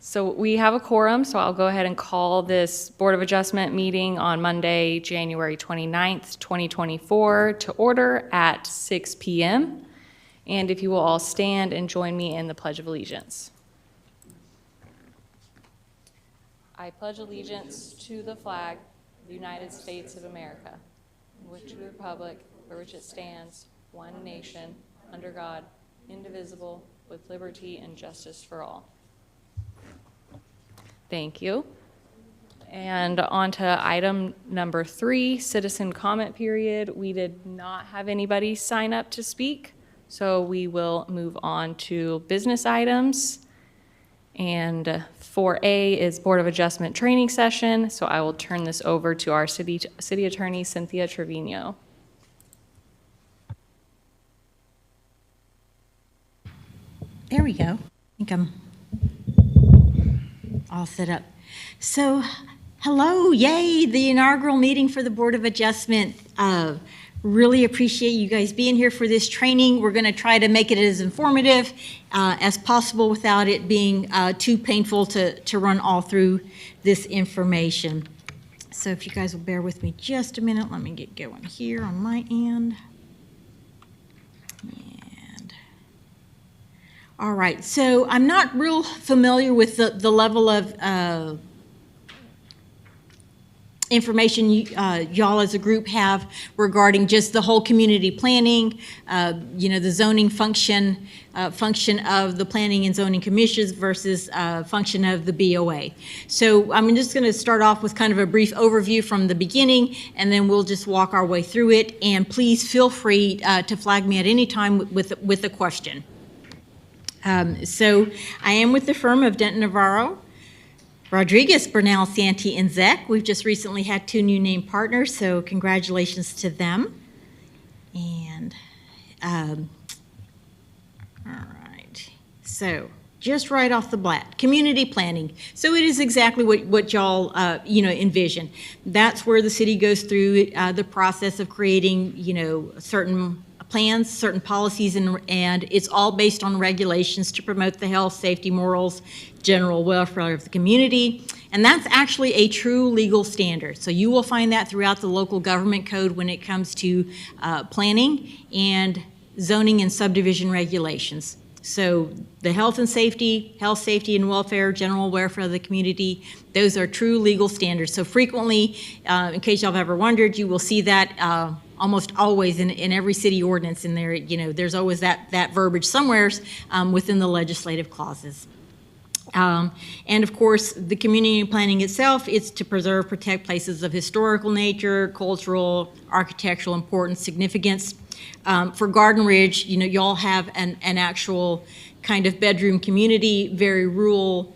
So we have a quorum, so I'll go ahead and call this Board of Adjustment meeting on Monday, January 29th, 2024 to order at 6 p.m. And if you will all stand and join me in the Pledge of Allegiance. I pledge allegiance to the flag of the United States of America, and to the republic for which it stands, one nation, under God, indivisible, with liberty and justice for all. Thank you. And on to item number 3, citizen comment period. We did not have anybody sign up to speak, so we will move on to business items. And 4A is Board of Adjustment training session, so I will turn this over to our city attorney, Cynthia Trevino. There we go. I think I'm all set up. So, hello, yay, the inaugural meeting for the Board of Adjustment. Really appreciate you guys being here for this training. We're going to try to make it as informative as possible without it being too painful to run all through this information. So if you guys will bear with me just a minute, let me get going here on my end. All right, so I'm not real familiar with the level of information y'all as a group have regarding just the whole community planning, the zoning function of the Planning and Zoning Commissions versus function of the BOA. So I'm just going to start off with kind of a brief overview from the beginning, and then we'll just walk our way through it. And please feel free to flag me at any time with a question. So I am with the firm of Denton Navarro, Rodriguez, Bernal, Santee, and Zek. We've just recently had 2 new name partners, so congratulations to them. And, all right, so just right off the bat, community planning. So it is exactly what y'all, envision. That's where the city goes through the process of creating, certain plans, certain policies, and it's all based on regulations to promote the health, safety, morals, general welfare of the community. And that's actually a true legal standard. So you will find that throughout the local government code when it comes to planning and zoning and subdivision regulations. So the health, safety, and welfare, general welfare of the community, those are true legal standards. So frequently, in case y'all have ever wondered, you will see that almost always in every city ordinance in there. There's always that verbiage somewhere within the legislative clauses. And of course, the community planning itself is to preserve, protect places of historical nature, cultural, architectural importance, significance. For Garden Ridge, y'all have an actual kind of bedroom community, very rural,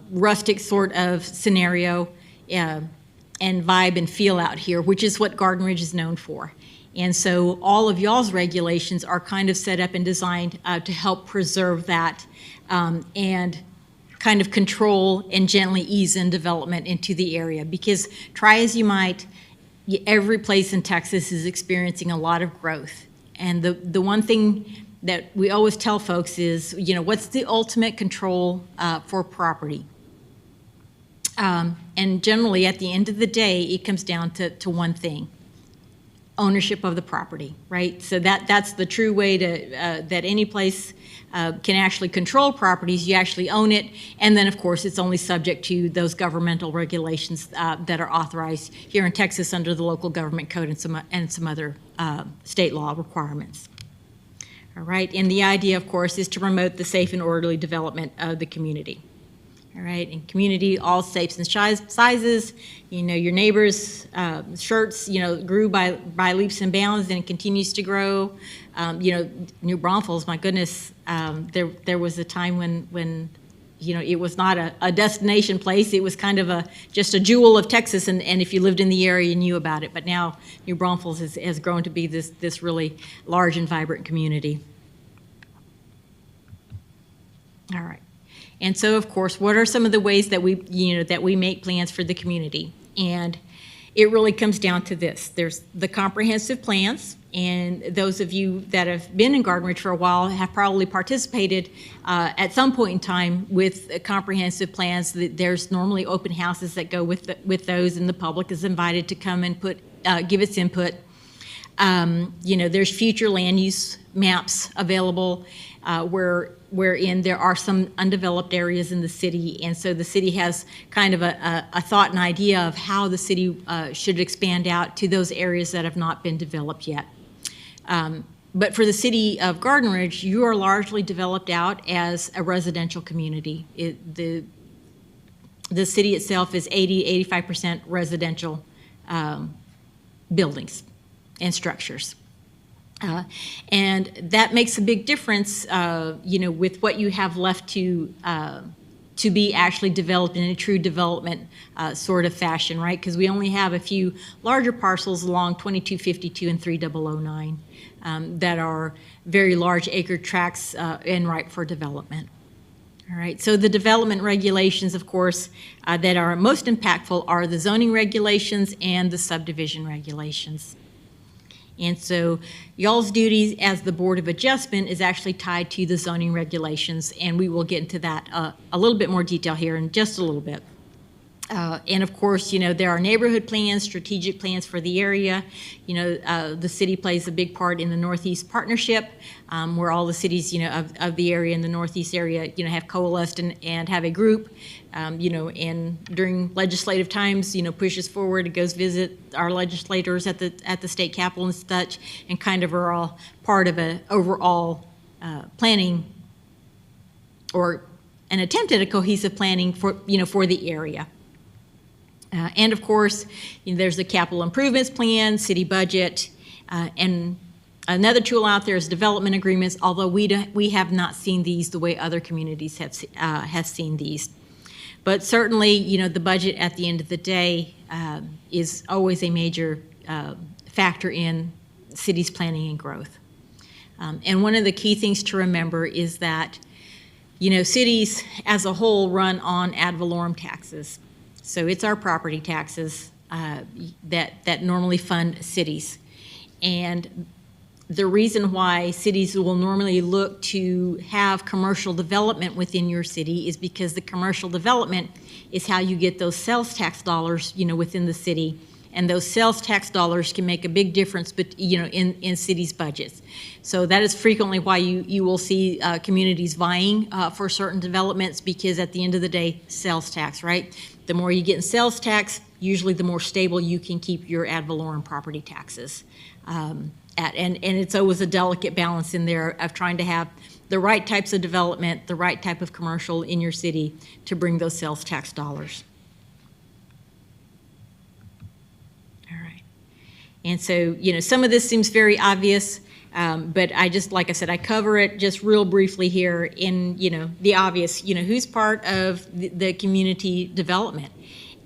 rustic sort of scenario and vibe and feel out here, which is what Garden Ridge is known for. And so all of y'all's regulations are kind of set up and designed to help preserve that and kind of control and gently ease in development into the area. Because try as you might, every place in Texas is experiencing a lot of growth. And the one thing that we always tell folks is, what's the ultimate control for property? And generally, at the end of the day, it comes down to one thing: ownership of the property, right? So that's the true way to that any place can actually control properties. You actually own it, and then of course it's only subject to those governmental regulations that are authorized here in Texas under the local government code and some other state law requirements. All right, and the idea, of course, is to promote the safe and orderly development of the community. All right, and community, all shapes and sizes. Your neighbors' shirts, grew by leaps and bounds, and it continues to grow. New Braunfels, my goodness, there was a time when it was not a destination place. It was kind of just a jewel of Texas, and if you lived in the area, you knew about it. But now New Braunfels has grown to be this really large and vibrant community. All right. And so, of course, what are some of the ways that we make plans for the community? And it really comes down to this. There's the comprehensive plans, and those of you that have been in Garden Ridge for a while have probably participated at some point in time with comprehensive plans. There's normally open houses that go with those, and the public is invited to come and give its input. There's future land use maps available wherein there are some undeveloped areas in the city, and so the city has kind of a thought and idea of how the city should expand out to those areas that have not been developed yet. But for the city of Garden Ridge, you are largely developed out as a residential community. The city itself is 85% residential buildings and structures. And that makes a big difference, with what you have left to be actually developed in a true development sort of fashion, right? Because we only have a few larger parcels along 2252 and 3009 that are very large acre tracts and ripe for development. All right, so the development regulations, of course, that are most impactful are the zoning regulations and the subdivision regulations. And so y'all's duties as the Board of Adjustment is actually tied to the zoning regulations, and we will get into that a little bit more detail here in just a little bit. And of course, there are neighborhood plans, strategic plans for the area. The city plays a big part in the Northeast Partnership, where all the cities, of the area in the Northeast area, have coalesced and have a group, and during legislative times, pushes forward, it goes visit our legislators at the state capitol and such, and kind of are all part of an overall planning or an attempt at a cohesive planning for the area. And of course, there's the capital improvements plan, city budget, and another tool out there is development agreements, although we have not seen these the way other communities have seen these. But certainly, the budget at the end of the day is always a major factor in cities' planning and growth. And one of the key things to remember is that, cities as a whole run on ad valorem taxes. So it's our property taxes that normally fund cities. And the reason why cities will normally look to have commercial development within your city is because the commercial development is how you get those sales tax dollars, within the city. And those sales tax dollars can make a big difference, in cities' budgets. So that is frequently why you will see communities vying for certain developments, because at the end of the day, sales tax, right? The more you get in sales tax, usually the more stable you can keep your ad valorem property taxes. And it's always a delicate balance in there of trying to have the right types of development, the right type of commercial in your city to bring those sales tax dollars. All right. And so, some of this seems very obvious, but like I said, I cover it just real briefly here in, the obvious, who's part of the community development.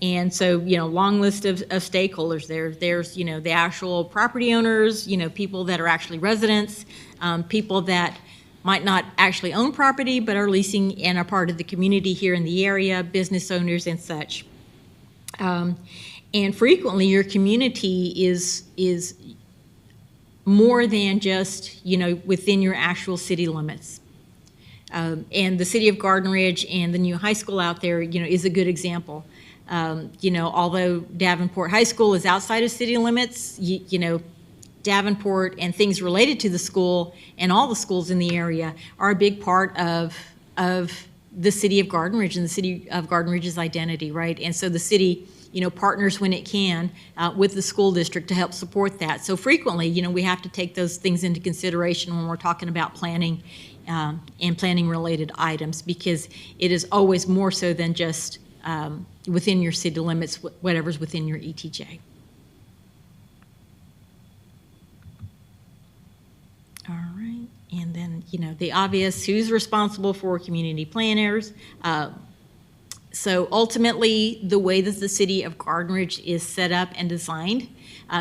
And so, long list of stakeholders there. There's, the actual property owners, people that are actually residents, people that might not actually own property but are leasing and are part of the community here in the area, business owners and such. And frequently your community is more than just, within your actual city limits. And the city of Garden Ridge and the new high school out there, is a good example. Although Davenport High School is outside of city limits, Davenport and things related to the school and all the schools in the area are a big part of the city of Garden Ridge and the city of Garden Ridge's identity, right? And so the city, partners when it can with the school district to help support that. So frequently, we have to take those things into consideration when we're talking about planning and planning-related items, because it is always more so than just within your city limits, whatever's within your ETJ. All right, and then, the obvious, who's responsible for community planners? So ultimately, the way that the city of Garden Ridge is set up and designed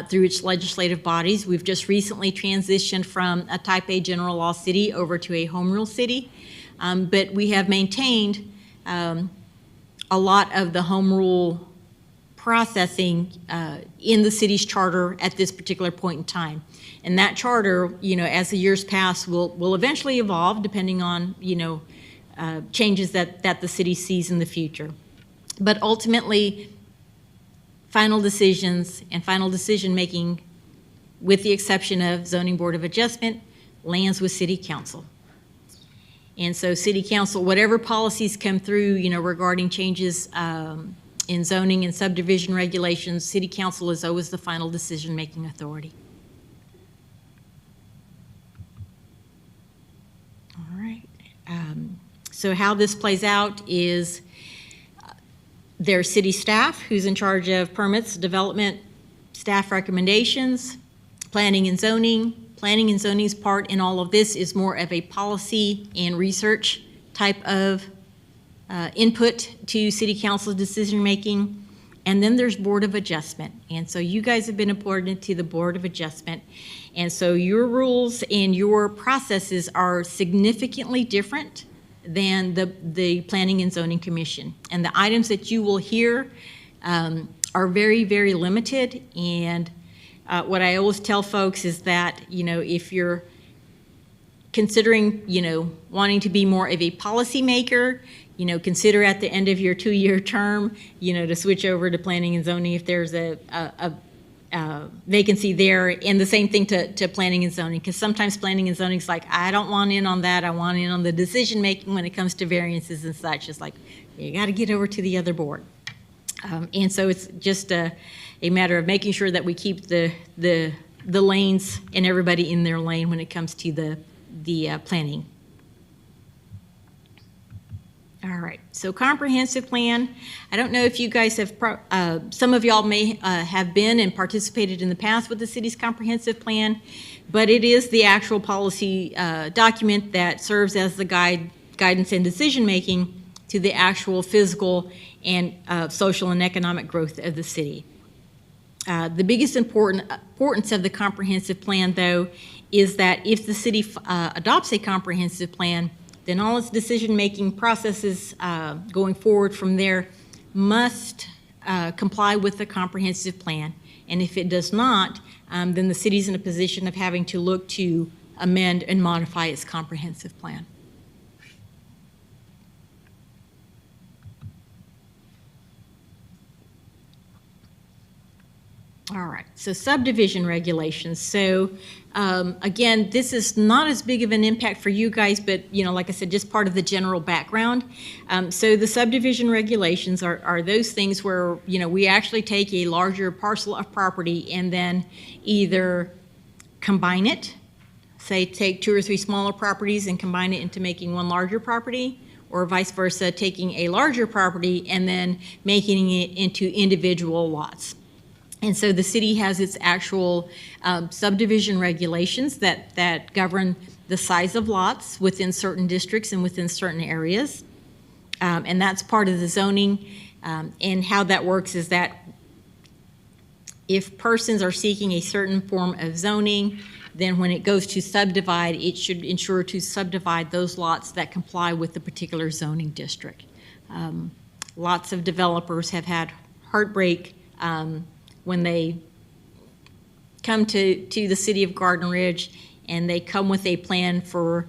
through its legislative bodies, we've just recently transitioned from a type A general law city over to a home rule city, but we have maintained a lot of the home rule processing in the city's charter at this particular point in time. And that charter, as the years pass, will eventually evolve depending on, changes that the city sees in the future. But ultimately, final decisions and final decision-making, with the exception of Zoning Board of Adjustment, lands with City Council. And so City Council, whatever policies come through, regarding changes in zoning and subdivision regulations, City Council is always the final decision-making authority. All right. So how this plays out is there's city staff who's in charge of permits, development, staff recommendations, planning and zoning. Planning and zoning's part in all of this is more of a policy and research type of input to City Council's decision-making. And then there's Board of Adjustment. And so you guys have been appointed to the Board of Adjustment. And so your rules and your processes are significantly different than the Planning and Zoning Commission. And the items that you will hear are very, very limited. And what I always tell folks is that, if you're considering, wanting to be more of a policymaker, consider at the end of your 2-year term, to switch over to planning and zoning if there's a vacancy there, and the same thing to planning and zoning, because sometimes planning and zoning is like, I don't want in on that, I want in on the decision-making when it comes to variances and such. It's like, you got to get over to the other board. And so it's just a matter of making sure that we keep the lanes and everybody in their lane when it comes to the planning. All right, so comprehensive plan. I don't know if you guys have, some of y'all may have been and participated in the past with the city's comprehensive plan, but it is the actual policy document that serves as the guidance and decision-making to the actual physical and social and economic growth of the city. The biggest importance of the comprehensive plan, though, is that if the city adopts a comprehensive plan, then all its decision-making processes going forward from there must comply with the comprehensive plan. And if it does not, then the city's in a position of having to look to amend and modify its comprehensive plan. All right, so subdivision regulations. So again, this is not as big of an impact for you guys, but like I said, just part of the general background. So the subdivision regulations are those things where we actually take a larger parcel of property and then either combine it, say take 2 or 3 smaller properties and combine it into making one larger property, or vice versa, taking a larger property and then making it into individual lots. And so the city has its actual subdivision regulations that govern the size of lots within certain districts and within certain areas. And that's part of the zoning. And how that works is that if persons are seeking a certain form of zoning, then when it goes to subdivide, it should ensure to subdivide those lots that comply with the particular zoning district. Lots of developers have had heartbreak when they come to the city of Garden Ridge and they come with a plan for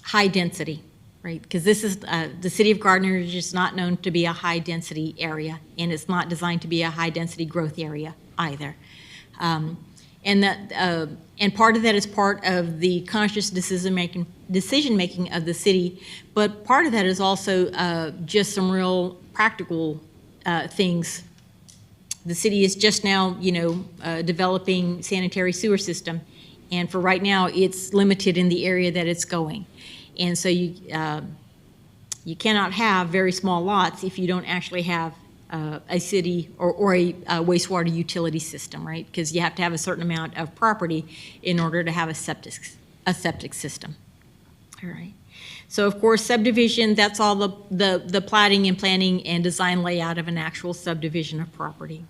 high density, right? Because this is, the city of Garden Ridge is not known to be a high density area, and it's not designed to be a high density growth area either. And part of that is part of the conscious decision making of the city, but part of that is also just some real practical things. The city is just now, developing sanitary sewer system, and for right now, it's limited in the area that it's going. And so you cannot have very small lots if you don't actually have a city or a wastewater utility system, right? Because you have to have a certain amount of property in order to have a septic system. All right. So of course, subdivision, that's all the platting and planning and design layout of an actual subdivision of property.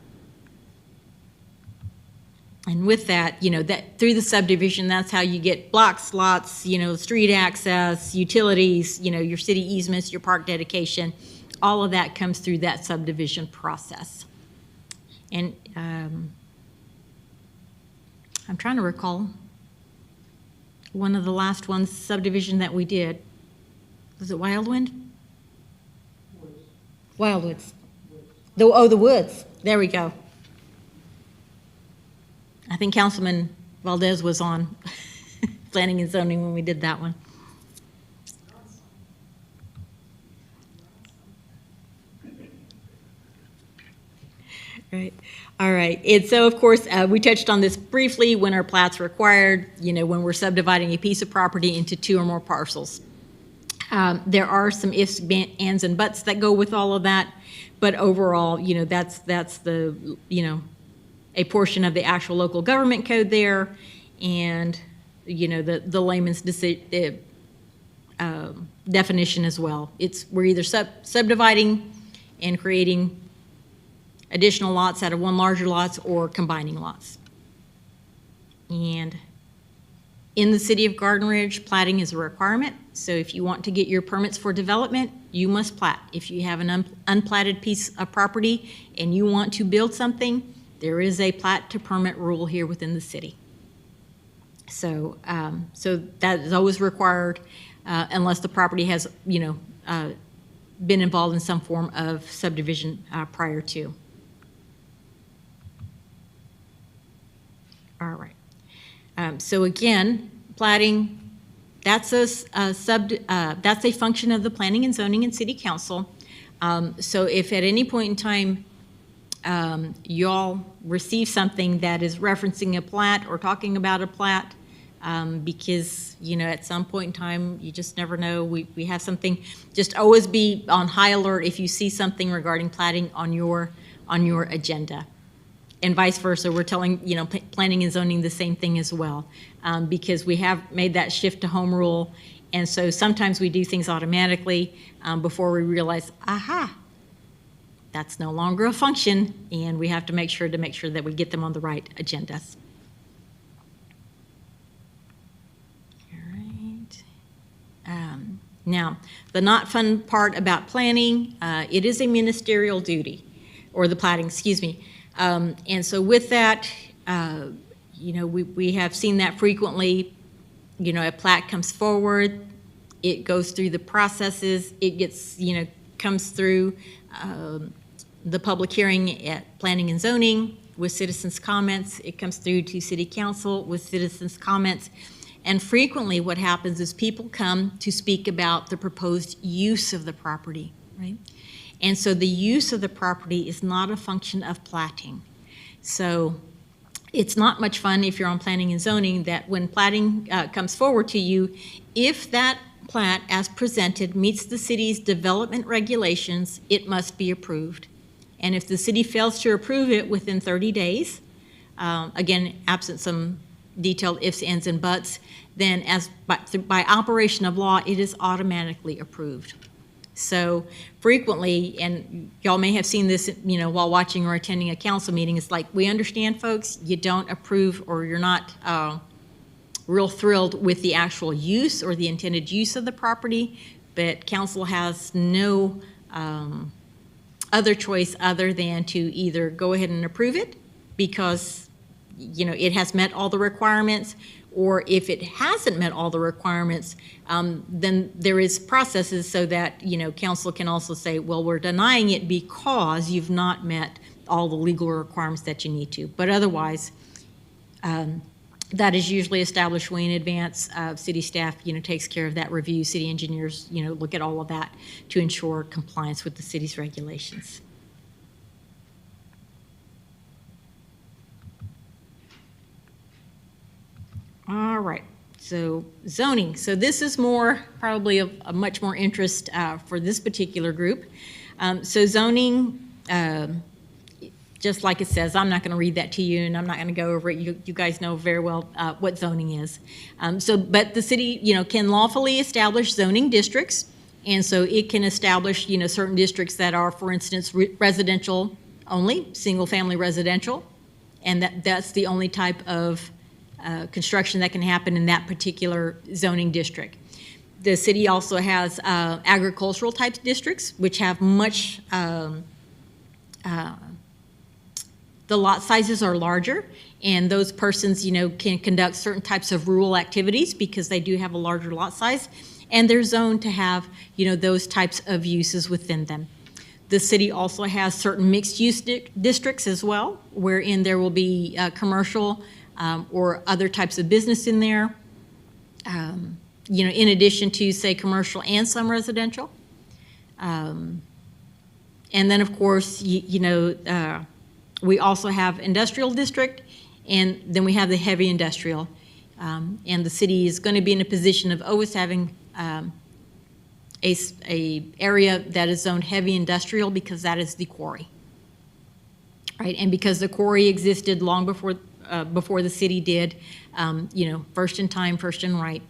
And with that, that through the subdivision, that's how you get blocks, lots, street access, utilities, your city easements, your park dedication, all of that comes through that subdivision process. And I'm trying to recall one of the last ones, subdivision that we did. Was it Wildwind? Wildwoods. The Woods. There we go. I think Councilman Valdez was on planning and zoning when we did that one. Right. All right. And so, of course, we touched on this briefly when our plat's required, when we're subdividing a piece of property into 2 or more parcels. There are some ifs, ands, and buts that go with all of that, but overall, that's the, a portion of the actual local government code there, and, the layman's definition as well. We're either subdividing and creating additional lots out of one larger lots or combining lots. And in the city of Garden Ridge, platting is a requirement. So if you want to get your permits for development, you must plat. If you have an unplatted piece of property and you want to build something, there is a plat to permit rule here within the city. So, so that is always required unless the property has, been involved in some form of subdivision prior to. All right. So again, platting, that's a function of the Planning and Zoning and City Council. So if at any point in time y'all receive something that is referencing a plat or talking about a plat, because at some point in time you just never know. We have something. Just always be on high alert if you see something regarding platting on your agenda. And vice versa, we're telling, planning and zoning the same thing as well, because we have made that shift to home rule. And so sometimes we do things automatically before we realize, aha, that's no longer a function, and we have to make sure that we get them on the right agendas. All right. Now, the not fun part about planning, it is a ministerial duty, or the platting, excuse me. And so with that, we have seen that frequently. A plat comes forward, it goes through the processes, it gets, comes through the public hearing at Planning and Zoning with citizens' comments, it comes through to City Council with citizens' comments, and frequently what happens is people come to speak about the proposed use of the property, right? And so the use of the property is not a function of platting. So it's not much fun if you're on planning and zoning that when platting comes forward to you, if that plat as presented meets the city's development regulations, it must be approved. And if the city fails to approve it within 30 days, again, absent some detailed ifs, ands, and buts, then by operation of law, it is automatically approved. So frequently, and y'all may have seen this, while watching or attending a council meeting, it's like, we understand, folks, you don't approve or you're not real thrilled with the actual use or the intended use of the property, but council has no other choice other than to either go ahead and approve it because, it has met all the requirements, or if it hasn't met all the requirements, then there is processes so that, council can also say, well, we're denying it because you've not met all the legal requirements that you need to. But otherwise, that is usually established way in advance. City staff, takes care of that review. City engineers, look at all of that to ensure compliance with the city's regulations. All right, so zoning. So this is probably of much more interest for this particular group. So zoning, just like it says, I'm not going to read that to you, and I'm not going to go over it. You guys know very well what zoning is. But the city, can lawfully establish zoning districts, and so it can establish, certain districts that are, for instance, residential only, single-family residential, and that's the only type of construction that can happen in that particular zoning district. The city also has agricultural type districts, which have much, the lot sizes are larger, and those persons, can conduct certain types of rural activities because they do have a larger lot size, and they're zoned to have, those types of uses within them. The city also has certain mixed-use districts as well, wherein there will be commercial or other types of business in there, in addition to, say, commercial and some residential. And then, of course, we also have industrial district, and then we have the heavy industrial. And the city is going to be in a position of always having a area that is zoned heavy industrial because that is the quarry, right? And because the quarry existed long before the city did, first in time, first in right.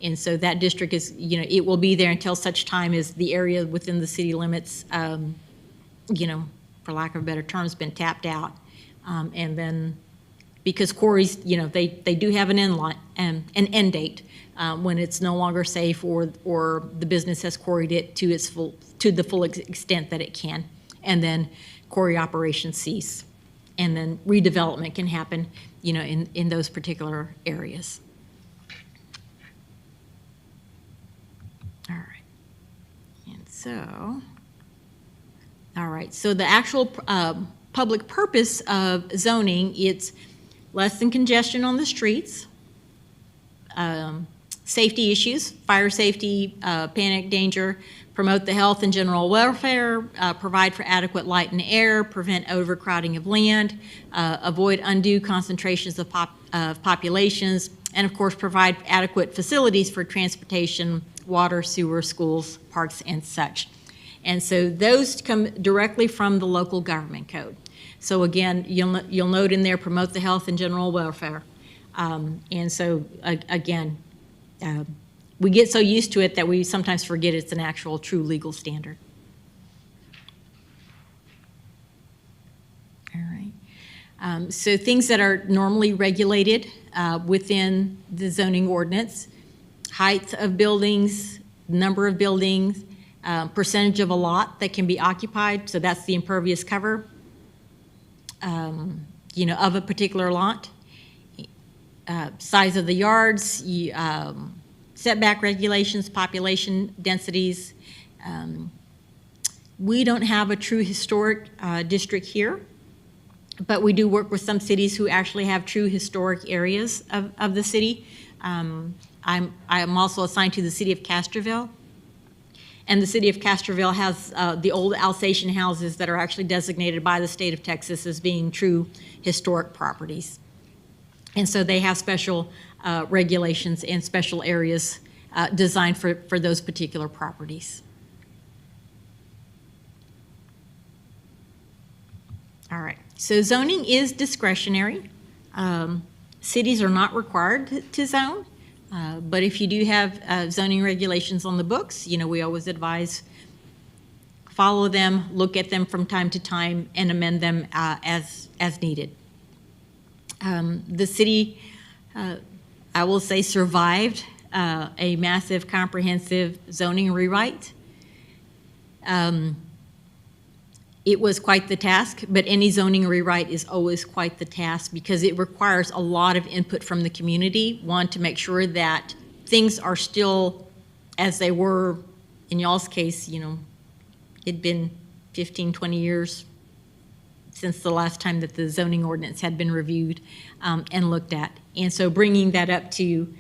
And so that district is, it will be there until such time as the area within the city limits, for lack of better terms, been tapped out. And then because quarries, they do have an end date when it's no longer safe or the business has quarried it to the full extent that it can. And then quarry operations cease. And then redevelopment can happen, in those particular areas. All right. And so, all right. So the actual public purpose of zoning, it's lessen congestion on the streets, safety issues, fire safety, panic danger, promote the health and general welfare, provide for adequate light and air, prevent overcrowding of land, avoid undue concentrations of populations, and of course provide adequate facilities for transportation, water, sewer, schools, parks, and such. And so those come directly from the local government code. So again, you'll note in there, promote the health and general welfare. And so again, we get so used to it that we sometimes forget it's an actual true legal standard. All right. So things that are normally regulated within the zoning ordinance: height of buildings, number of buildings, percentage of a lot that can be occupied, so that's the impervious cover, of a particular lot, size of the yards, setback regulations, population densities. We don't have a true historic district here, but we do work with some cities who actually have true historic areas of the city. I'm also assigned to the city of Castroville. And the city of Castroville has the old Alsatian houses that are actually designated by the state of Texas as being true historic properties. And so they have special regulations and special areas designed for those particular properties. All right, so zoning is discretionary. Cities are not required to zone. But if you do have zoning regulations on the books, we always advise follow them, look at them from time to time, and amend them as needed. The city, I will say, survived a massive comprehensive zoning rewrite. It was quite the task, but any zoning rewrite is always quite the task because it requires a lot of input from the community. One, to make sure that things are still as they were in y'all's case. It'd been 15, 20 years since the last time that the zoning ordinance had been reviewed and looked at. And so bringing that up to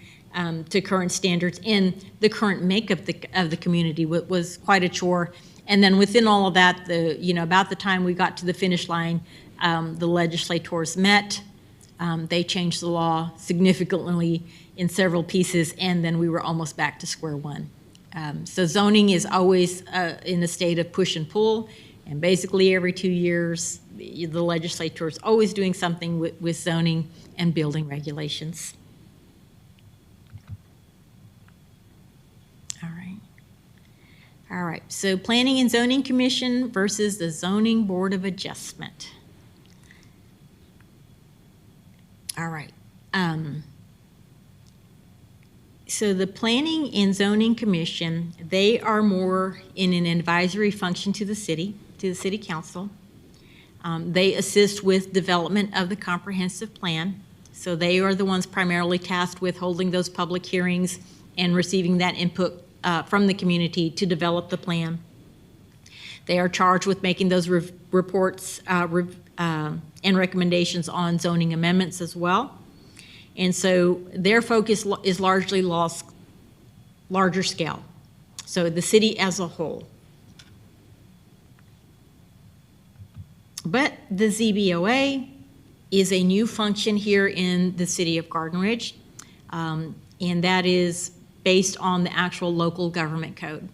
current standards and the current makeup of the community was quite a chore. And then within all of that, about the time we got to the finish line, the legislators met. They changed the law significantly in several pieces, and then we were almost back to square one. So zoning is always in a state of push and pull, and basically every 2 years, the legislature is always doing something with zoning and building regulations. All right, so Planning and Zoning Commission versus the Zoning Board of Adjustment. All right. So the Planning and Zoning Commission, they are more in an advisory function to the city council. They assist with development of the comprehensive plan. So they are the ones primarily tasked with holding those public hearings and receiving that input from the community to develop the plan. They are charged with making those reports and recommendations on zoning amendments as well. And so their focus is largely larger scale. So the city as a whole. But the ZBOA is a new function here in the city of Garden Ridge, and that is based on the actual local government code.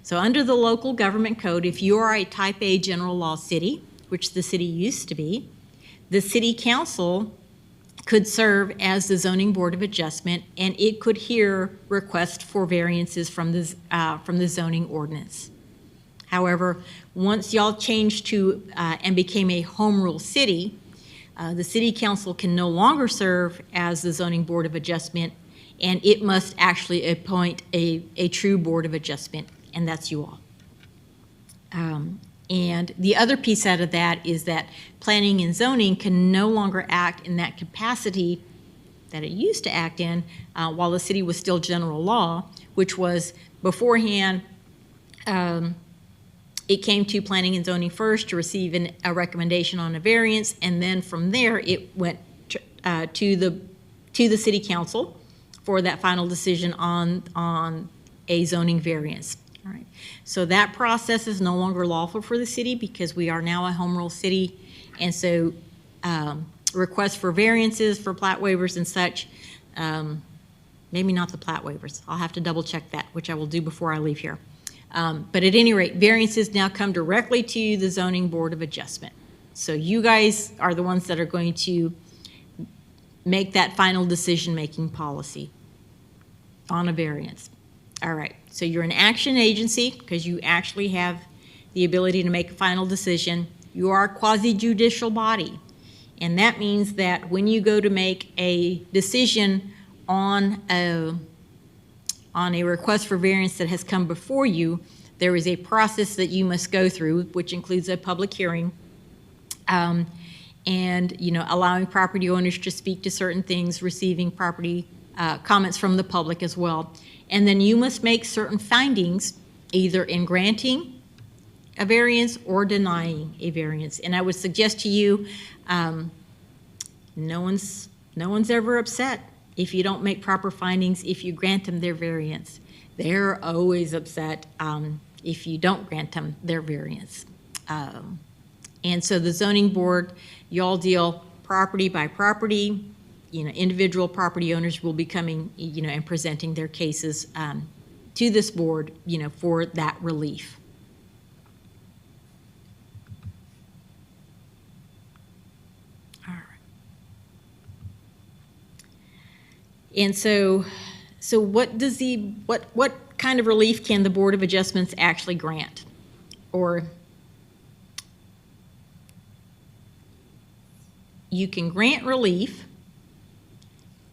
So under the local government code, if you are a type A general law city, which the city used to be, the city council could serve as the zoning board of adjustment, and it could hear requests for variances from the zoning ordinance. However, once y'all changed to and became a home rule city, the city council can no longer serve as the zoning board of adjustment, and it must actually appoint a true board of adjustment, and that's you all. And the other piece out of that is that planning and zoning can no longer act in that capacity that it used to act in while the city was still general law, which was beforehand, it came to planning and zoning first to receive a recommendation on a variance, and then from there it went to the city council for that final decision on a zoning variance. All right. So that process is no longer lawful for the city because we are now a home rule city, and so requests for variances for plat waivers and such, maybe not the plat waivers. I'll have to double check that, which I will do before I leave here. But at any rate, variances now come directly to the zoning board of adjustment. So you guys are the ones that are going to make that final decision-making policy on a variance. All right, so you're an action agency because you actually have the ability to make a final decision. You are a quasi-judicial body, and that means that when you go to make a decision on a request for variance that has come before you, there is a process that you must go through, which includes a public hearing, and allowing property owners to speak to certain things, receiving property comments from the public as well. And then you must make certain findings, either in granting a variance or denying a variance. And I would suggest to you, no one's ever upset if you don't make proper findings, if you grant them their variance. They're always upset if you don't grant them their variance. And so the zoning board, y'all deal property by property. Individual property owners will be coming, and presenting their cases to this board, for that relief. All right. And so what kind of relief can the Board of Adjustments actually grant? Or you can grant relief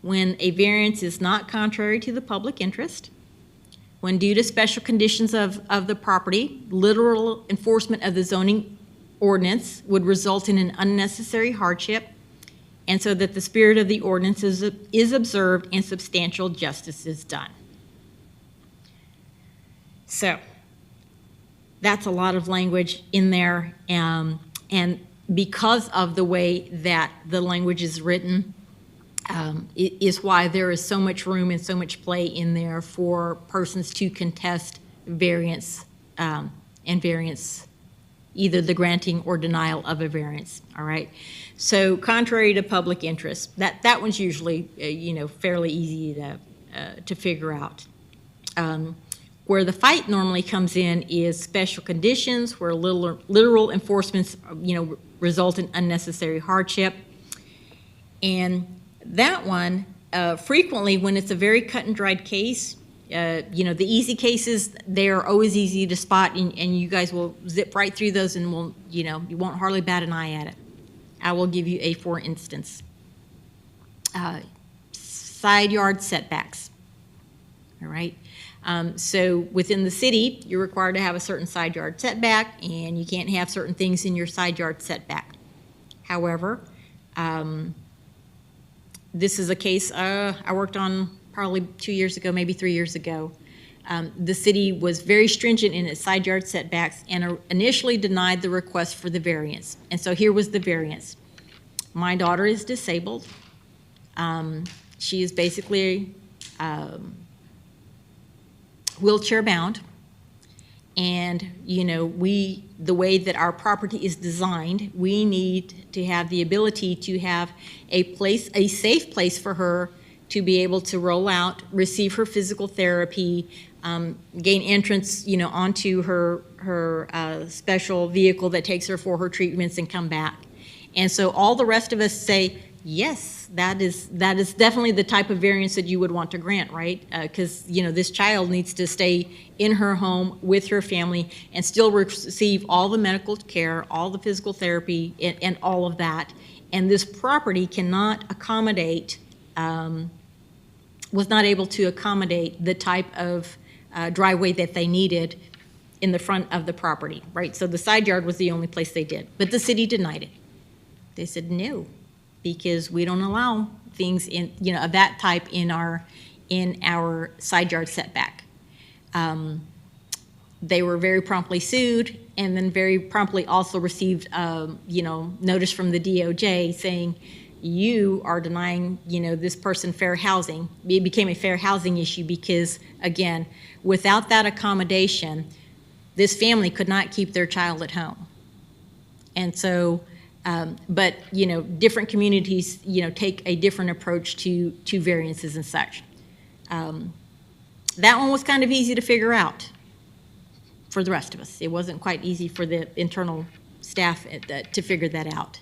when a variance is not contrary to the public interest, when due to special conditions of the property, literal enforcement of the zoning ordinance would result in an unnecessary hardship, and so that the spirit of the ordinance is observed and substantial justice is done. So that's a lot of language in there, and because of the way that the language is written, is why there is so much room and so much play in there for persons to contest variance and variance, either the granting or denial of a variance. All right. So contrary to public interest, that one's usually fairly easy to figure out. Where the fight normally comes in is special conditions, where literal enforcements result in unnecessary hardship, and that one, frequently when it's a very cut and dried case, the easy cases, they're always easy to spot, and you guys will zip right through those and you won't hardly bat an eye at it. I will give you a for instance. Side yard setbacks. all right? So within the city, you're required to have a certain side yard setback, and you can't have certain things in your side yard setback. However, this is a case I worked on probably 2 years ago, maybe 3 years ago. The city was very stringent in its side yard setbacks and initially denied the request for the variance. And so here was the variance. My daughter is disabled. She is basically wheelchair bound. And, you know, the way that our property is designed, we need to have the ability to have a safe place for her to be able to roll out, receive her physical therapy, gain entrance, you know, onto her special vehicle that takes her for her treatments and come back. And so all the rest of us say, yes, that is definitely the type of variance that you would want to grant, right? Because, you know, this child needs to stay in her home with her family and still receive all the medical care, all the physical therapy, and all of that. And this property cannot accommodate, was not able to accommodate the type of driveway that they needed in the front of the property, right? So the side yard was the only place they did, but the city denied it. They said no, because we don't allow things in, you know, of that type in our side yard setback. They were very promptly sued, and then very promptly also received, you know, notice from the DOJ saying, you are denying, you know, this person fair housing. It became a fair housing issue because, again, without that accommodation, this family could not keep their child at home. And so, but, you know, different communities, you know, take a different approach to variances and such. That one was kind of easy to figure out for the rest of us. It wasn't quite easy for the internal staff to figure that out.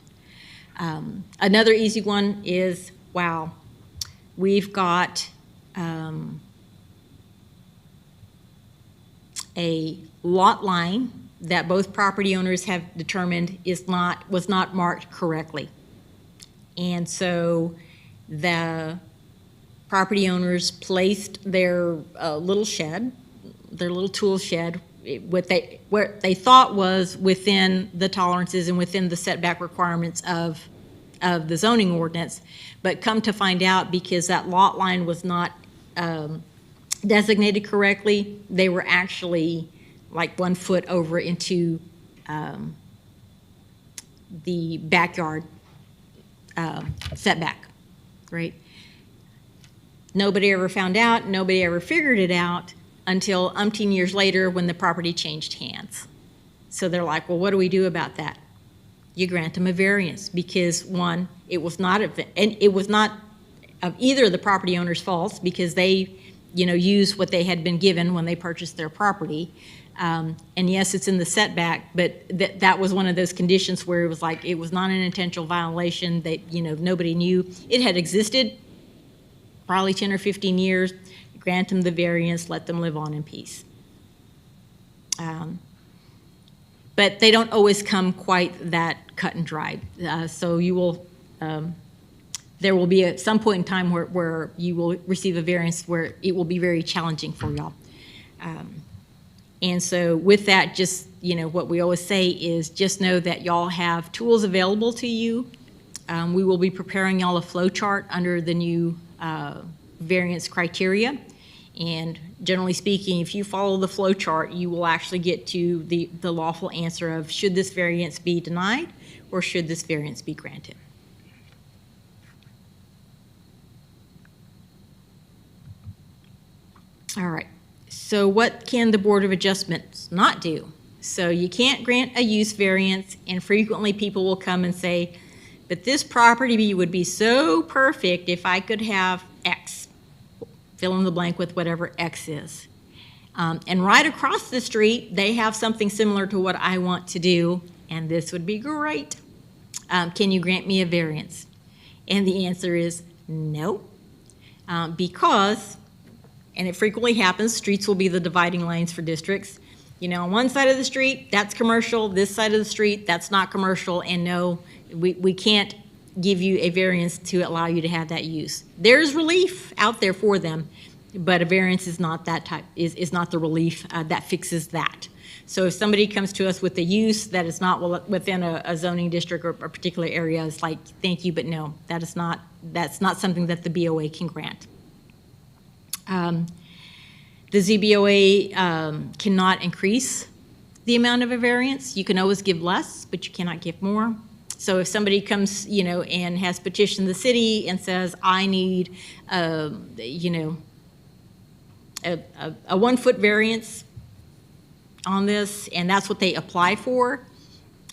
Another easy one is, wow, we've got a lot line that both property owners have determined was not marked correctly. And so the property owners placed their little shed, their little tool shed, where they thought was within the tolerances and within the setback requirements of the zoning ordinance, but come to find out, because that lot line was not designated correctly, they were actually like 1 foot over into the backyard setback, right? Nobody ever found out, nobody ever figured it out until umpteen years later when the property changed hands. So they're like, well, what do we do about that? You grant them a variance because, one, it was not of either of the property owners' faults, because they, you know, used what they had been given when they purchased their property. And yes, it's in the setback, but that was one of those conditions where it was like, it was not an intentional violation that, you know, nobody knew. It had existed probably 10 or 15 years. Grant them the variance, let them live on in peace. But they don't always come quite that cut and dried. So you will, there will be at some point in time where you will receive a variance where it will be very challenging for y'all. And so with that, just, you know, what we always say is just know that y'all have tools available to you. We will be preparing y'all a flow chart under the new variance criteria. And generally speaking, if you follow the flow chart, you will actually get to the lawful answer of, should this variance be denied or should this variance be granted? All right, so what can the Board of Adjustments not do? So you can't grant a use variance, and frequently people will come and say, but this property would be so perfect if I could have X. Fill in the blank with whatever X is. And right across the street, they have something similar to what I want to do, and this would be great. Can you grant me a variance? And the answer is no, because, and it frequently happens, streets will be the dividing lines for districts. You know, on one side of the street, that's commercial, this side of the street, that's not commercial, and no, we can't give you a variance to allow you to have that use. There's relief out there for them, But a variance is not that type, is not the relief that fixes that. So if somebody comes to us with a use that is not within a zoning district or a particular area, it's like, thank you, but no, that's not something that the BOA can grant. The ZBOA cannot increase the amount of a variance. You can always give less, but you cannot give more. So if somebody comes, and has petitioned the city and says, I need, a 1 foot variance on this, and that's what they apply for,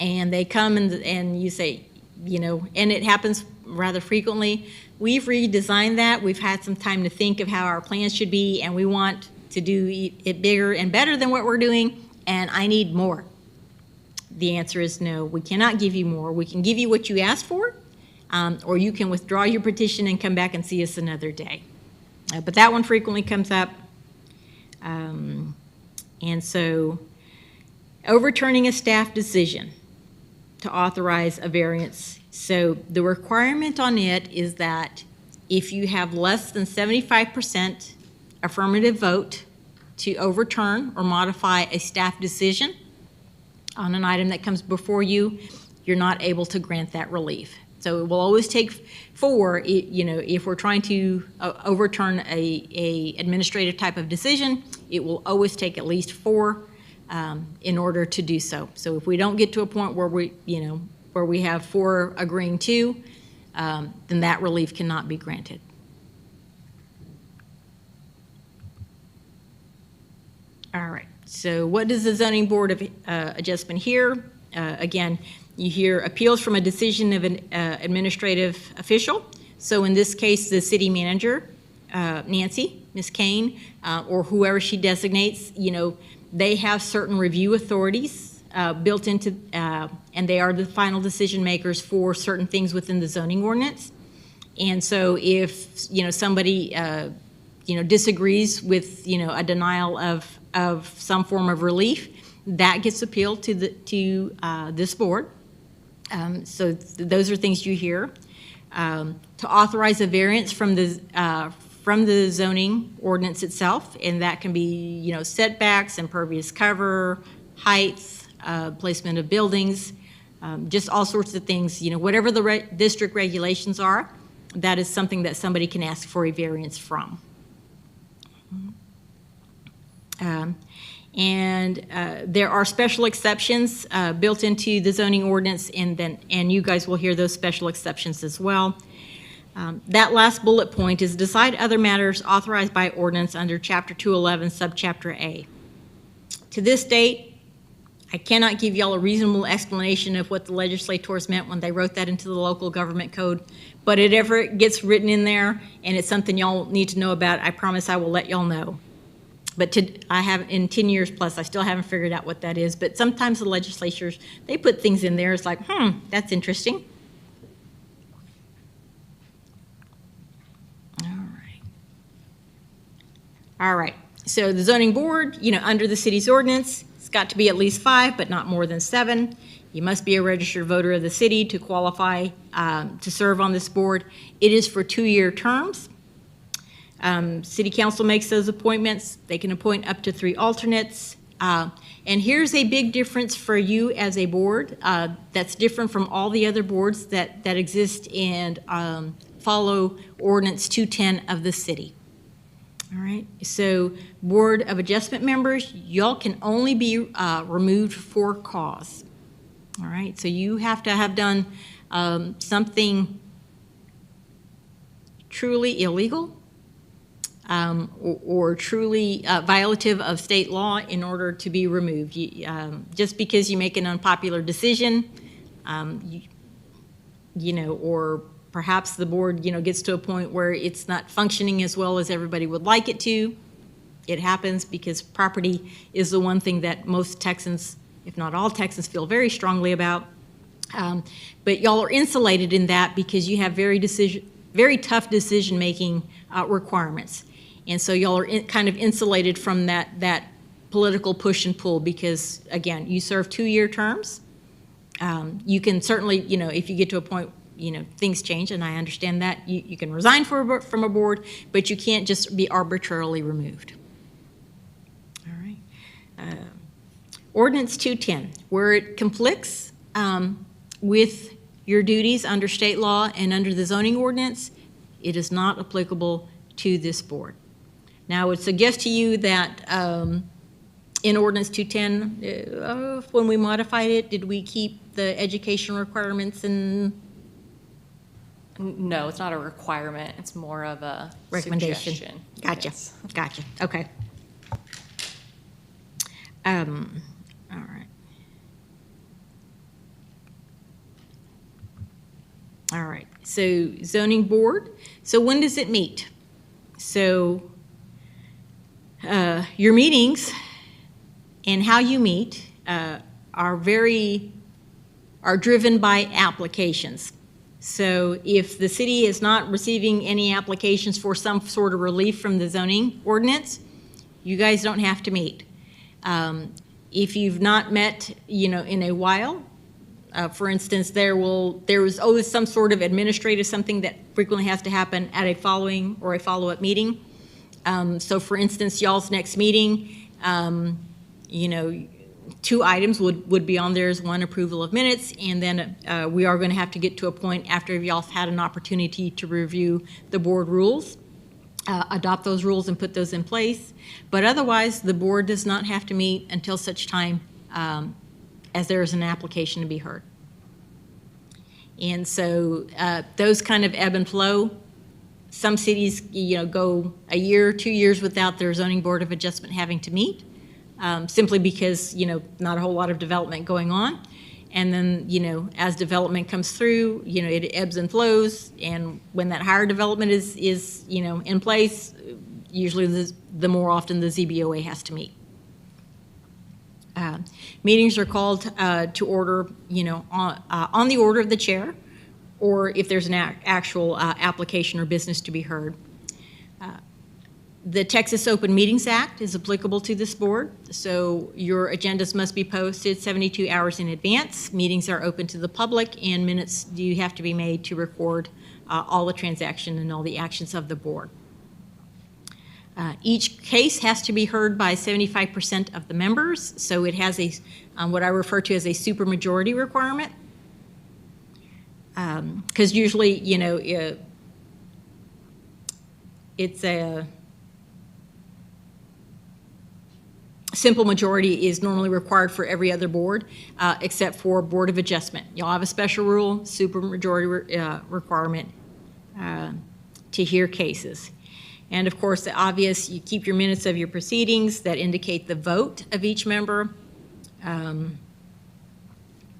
and they come and you say, and it happens rather frequently, we've redesigned that. We've had some time to think of how our plans should be, and we want to do it bigger and better than what we're doing, and I need more. The answer is no, we cannot give you more. We can give you what you asked for, or you can withdraw your petition and come back and see us another day. But that one frequently comes up. And so overturning a staff decision to authorize a variance. So the requirement on it is that if you have less than 75% affirmative vote to overturn or modify a staff decision on an item that comes before you, you're not able to grant that relief. So it will always take 4, if we're trying to overturn a administrative type of decision, it will always take at least 4 in order to do so. So if we don't get to a point where we have 4 agreeing to, then that relief cannot be granted. All right, so what does the Zoning Board of Adjustment hear? Again, you hear appeals from a decision of an administrative official. So in this case, the city manager, Nancy, Ms. Kane, or whoever she designates, they have certain review authorities built into, and they are the final decision makers for certain things within the zoning ordinance. And so if, somebody, disagrees with, a denial of some form of relief, that gets appealed to this board. So those are things you hear. To authorize a variance from the zoning ordinance itself, and that can be, setbacks, impervious cover, heights, placement of buildings, just all sorts of things. Whatever the district regulations are, that is something that somebody can ask for a variance from. There are special exceptions built into the zoning ordinance, and you guys will hear those special exceptions as well. That last bullet point is decide other matters authorized by ordinance under Chapter 211, Subchapter A. To this date, I cannot give y'all a reasonable explanation of what the legislators meant when they wrote that into the local government code, but if ever it gets written in there and it's something y'all need to know about, I promise I will let y'all know. But I have, in 10 years plus, I still haven't figured out what that is. But sometimes the legislatures, they put things in there. It's like, that's interesting. All right. So the zoning board, under the city's ordinance, it's got to be at least 5, but not more than 7. You must be a registered voter of the city to qualify to serve on this board. It is for 2-year terms. City council makes those appointments. They can appoint up to 3 alternates. And here's a big difference for you as a board that's different from all the other boards that exist and follow Ordinance 210 of the city. All right, so Board of Adjustment members, y'all can only be removed for cause. All right, so you have to have done something truly illegal or truly violative of state law in order to be removed. Just because you make an unpopular decision, or perhaps the board, gets to a point where it's not functioning as well as everybody would like it to. It happens because property is the one thing that most Texans, if not all Texans, feel very strongly about. But y'all are insulated in that because you have very tough decision-making requirements. And so y'all are kind of insulated from that political push and pull because, again, you serve 2-year terms. You can certainly, if you get to a point things change, and I understand that. You can resign from a board, but you can't just be arbitrarily removed. All right. Ordinance 210, where it conflicts with your duties under state law and under the zoning ordinance, it is not applicable to this board. Now, I would suggest to you that in Ordinance 210, when we modified it, did we keep the education requirements and No, it's not a requirement. It's more of a recommendation? suggestion. Gotcha, Yes. gotcha, okay. All right. All right, so zoning board, so when does it meet? So your meetings and how you meet are driven by applications. So if the city is not receiving any applications for some sort of relief from the zoning ordinance, you guys don't have to meet. If you've not met, in a while, for instance, there is always some sort of administrative something that frequently has to happen at a following or a follow-up meeting. So for instance, y'all's next meeting, 2 items would be on there as one, approval of minutes, and then we are going to have to get to a point after y'all have had an opportunity to review the board rules, adopt those rules and put those in place. But otherwise, the board does not have to meet until such time as there is an application to be heard. And so those kind of ebb and flow. Some cities, go a year, 2 years without their zoning board of adjustment having to meet, simply because, not a whole lot of development going on. And then, as development comes through, it ebbs and flows. And when that higher development is in place, usually the more often the ZBOA has to meet. Meetings are called to order, on the order of the chair, or if there's an actual application or business to be heard. The Texas Open Meetings Act is applicable to this board, so your agendas must be posted 72 hours in advance. Meetings are open to the public, and minutes do have to be made to record all the transaction and all the actions of the board. Each case has to be heard by 75% of the members, so it has what I refer to as a supermajority requirement. Because usually, it's a simple majority is normally required for every other board, except for Board of Adjustment. Y'all have a special rule, supermajority requirement to hear cases. And of course, the obvious, you keep your minutes of your proceedings that indicate the vote of each member,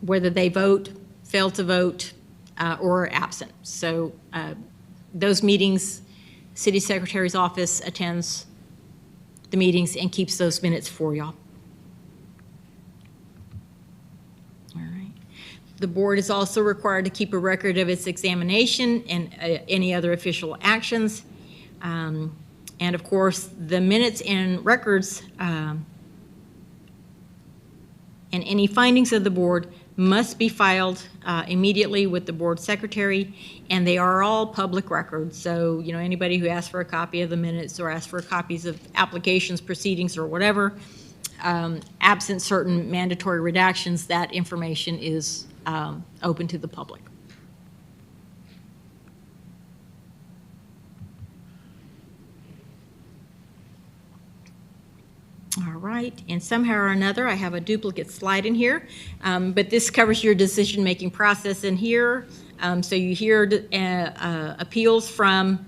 whether they vote, fail to vote, or are absent. So those meetings, City Secretary's office attends the meetings and keeps those minutes for y'all. All right. The board is also required to keep a record of its examination and any other official actions. And of course, the minutes and records and any findings of the board must be filed immediately with the board secretary, and they are all public records. So, anybody who asks for a copy of the minutes or asks for copies of applications, proceedings, or whatever, absent certain mandatory redactions, that information is open to the public. All right, and somehow or another, I have a duplicate slide in here, but this covers your decision-making process in here. So you hear appeals from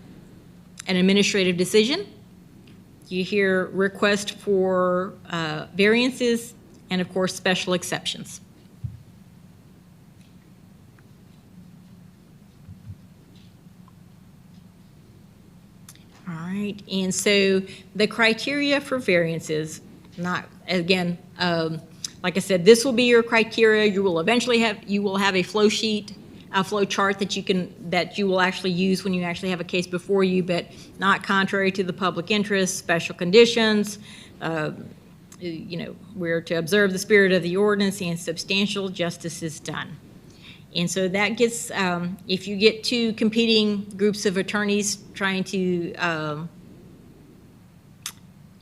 an administrative decision. You hear request for variances, and of course, special exceptions. All right, and so the criteria for variances, like I said, this will be your criteria. You will eventually have a flow sheet, a flow chart that you will actually use when you actually have a case before you, but not contrary to the public interest, special conditions. We're to observe the spirit of the ordinance and substantial justice is done. And so that gets, if you get two competing groups of attorneys trying to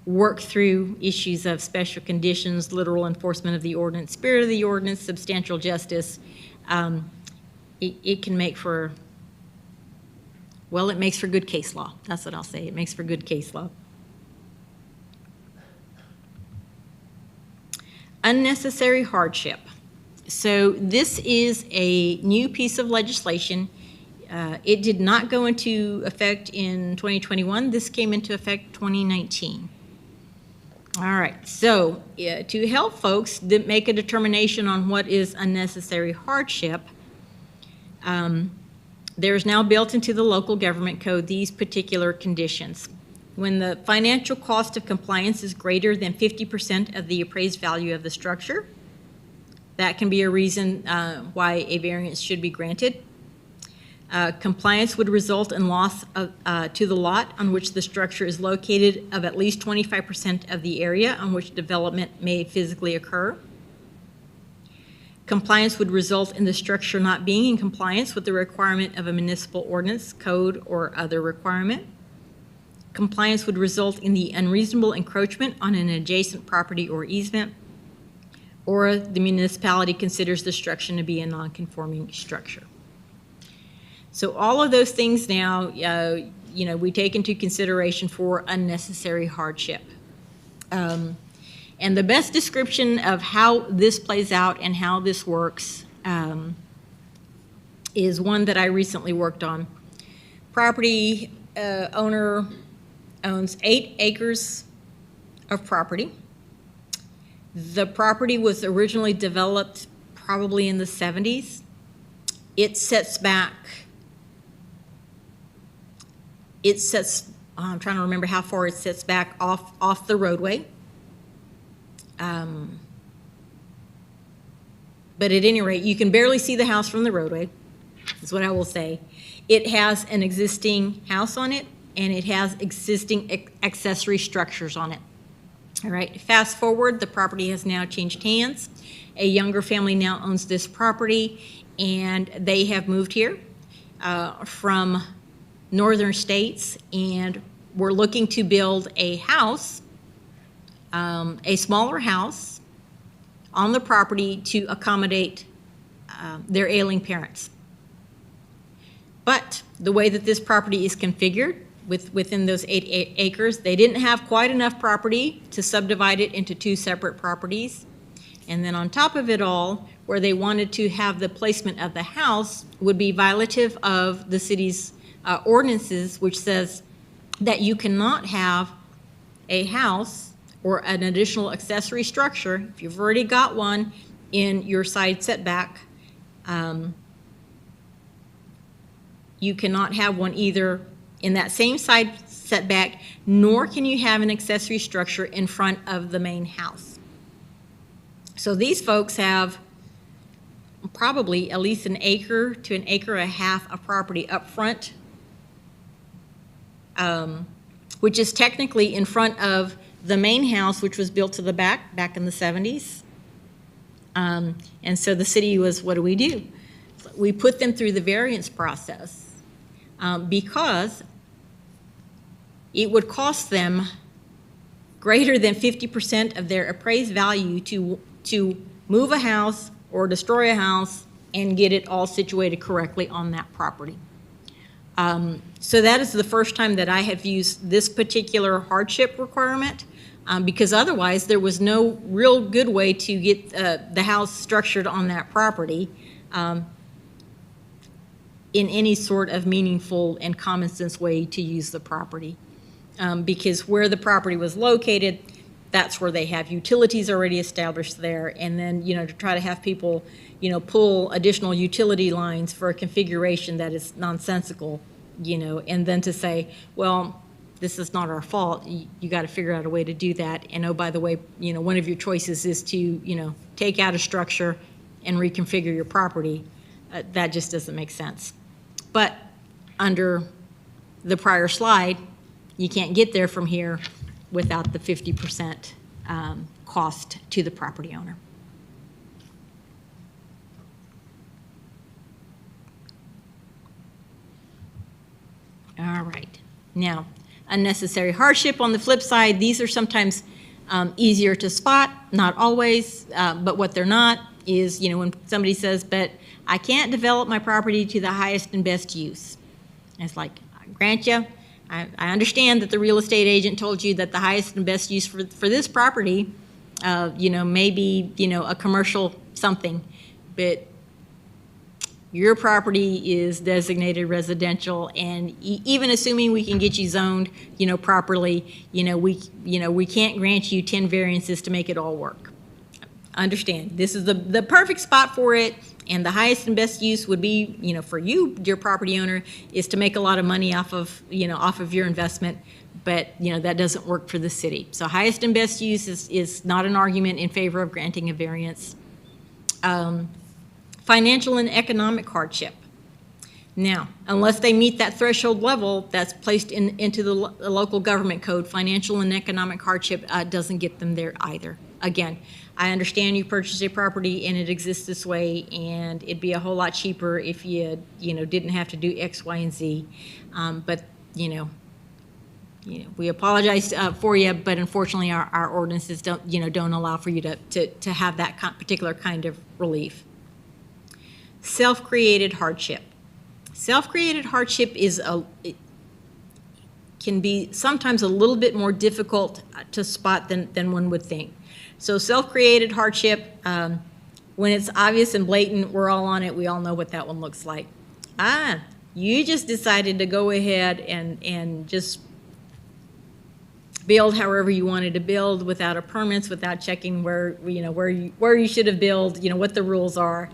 work through issues of special conditions, literal enforcement of the ordinance, spirit of the ordinance, substantial justice, it can make for, well, it makes for good case law. That's what I'll say. It makes for good case law. Unnecessary hardship. So this is a new piece of legislation. It did not go into effect in 2021. This came into effect 2019. All right, so to help folks make a determination on what is unnecessary hardship, there's now built into the local government code these particular conditions. When the financial cost of compliance is greater than 50% of the appraised value of the structure, that can be a reason why a variance should be granted. Compliance would result in loss to the lot on which the structure is located of at least 25% of the area on which development may physically occur. Compliance would result in the structure not being in compliance with the requirement of a municipal ordinance, code, or other requirement. Compliance would result in the unreasonable encroachment on an adjacent property or easement, or the municipality considers the structure to be a non-conforming structure. So all of those things now, we take into consideration for unnecessary hardship. And the best description of how this plays out and how this works is one that I recently worked on. Property owner owns 8 acres of property. The property was originally developed probably in the 70s. It sets back, I'm trying to remember how far it sets back off the roadway. But at any rate, you can barely see the house from the roadway, is what I will say. It has an existing house on it, and it has existing accessory structures on it. All right, fast forward, the property has now changed hands. A younger family now owns this property, and they have moved here from northern states, and we're looking to build a house, a smaller house on the property to accommodate their ailing parents. But the way that this property is configured, within those 8 acres, they didn't have quite enough property to subdivide it into 2 separate properties. And then on top of it all, where they wanted to have the placement of the house would be violative of the city's ordinances, which says that you cannot have a house or an additional accessory structure, if you've already got one in your side setback, you cannot have one either in that same side setback, nor can you have an accessory structure in front of the main house. So these folks have probably at least an acre to an acre and a half of property up front, which is technically in front of the main house, which was built to the back in the 70s. And so the city was, what do? We put them through the variance process because it would cost them greater than 50% of their appraised value to move a house or destroy a house and get it all situated correctly on that property. So that is the first time that I have used this particular hardship requirement, because otherwise there was no real good way to get the house structured on that property in any sort of meaningful and common sense way to use the property. Because where the property was located, that's where they have utilities already established there. And then, to try to have people, pull additional utility lines for a configuration that is nonsensical, and then to say, well, this is not our fault. You got to figure out a way to do that. And oh, by the way, one of your choices is to, take out a structure and reconfigure your property. That just doesn't make sense. But under the prior slide, you can't get there from here without the 50% cost to the property owner. All right. Now, unnecessary hardship on the flip side, these are sometimes easier to spot, not always, but what they're not is, when somebody says, but I can't develop my property to the highest and best use. And it's like, I grant you, I understand that the real estate agent told you that the highest and best use for this property, maybe, a commercial something, but your property is designated residential, and even assuming we can get you zoned, properly, we can't grant you 10 variances to make it all work. Understand, this is the perfect spot for it, and the highest and best use would be, for you, dear property owner, is to make a lot of money off of your investment, but, that doesn't work for the city. So highest and best use is not an argument in favor of granting a variance. Financial and economic hardship. Now, unless they meet that threshold level that's placed into the local government code, financial and economic hardship doesn't get them there either. Again, I understand you purchased a property and it exists this way, and it'd be a whole lot cheaper if you didn't have to do X, Y, and Z. But we apologize for you, but unfortunately our ordinances don't allow for you to have that particular kind of relief. Self-created hardship. Self-created hardship can be sometimes a little bit more difficult to spot than one would think. So self-created hardship, when it's obvious and blatant, we're all on it. We all know what that one looks like. You just decided to go ahead and just build however you wanted to build without a permits, without checking where you should have built, what the rules are.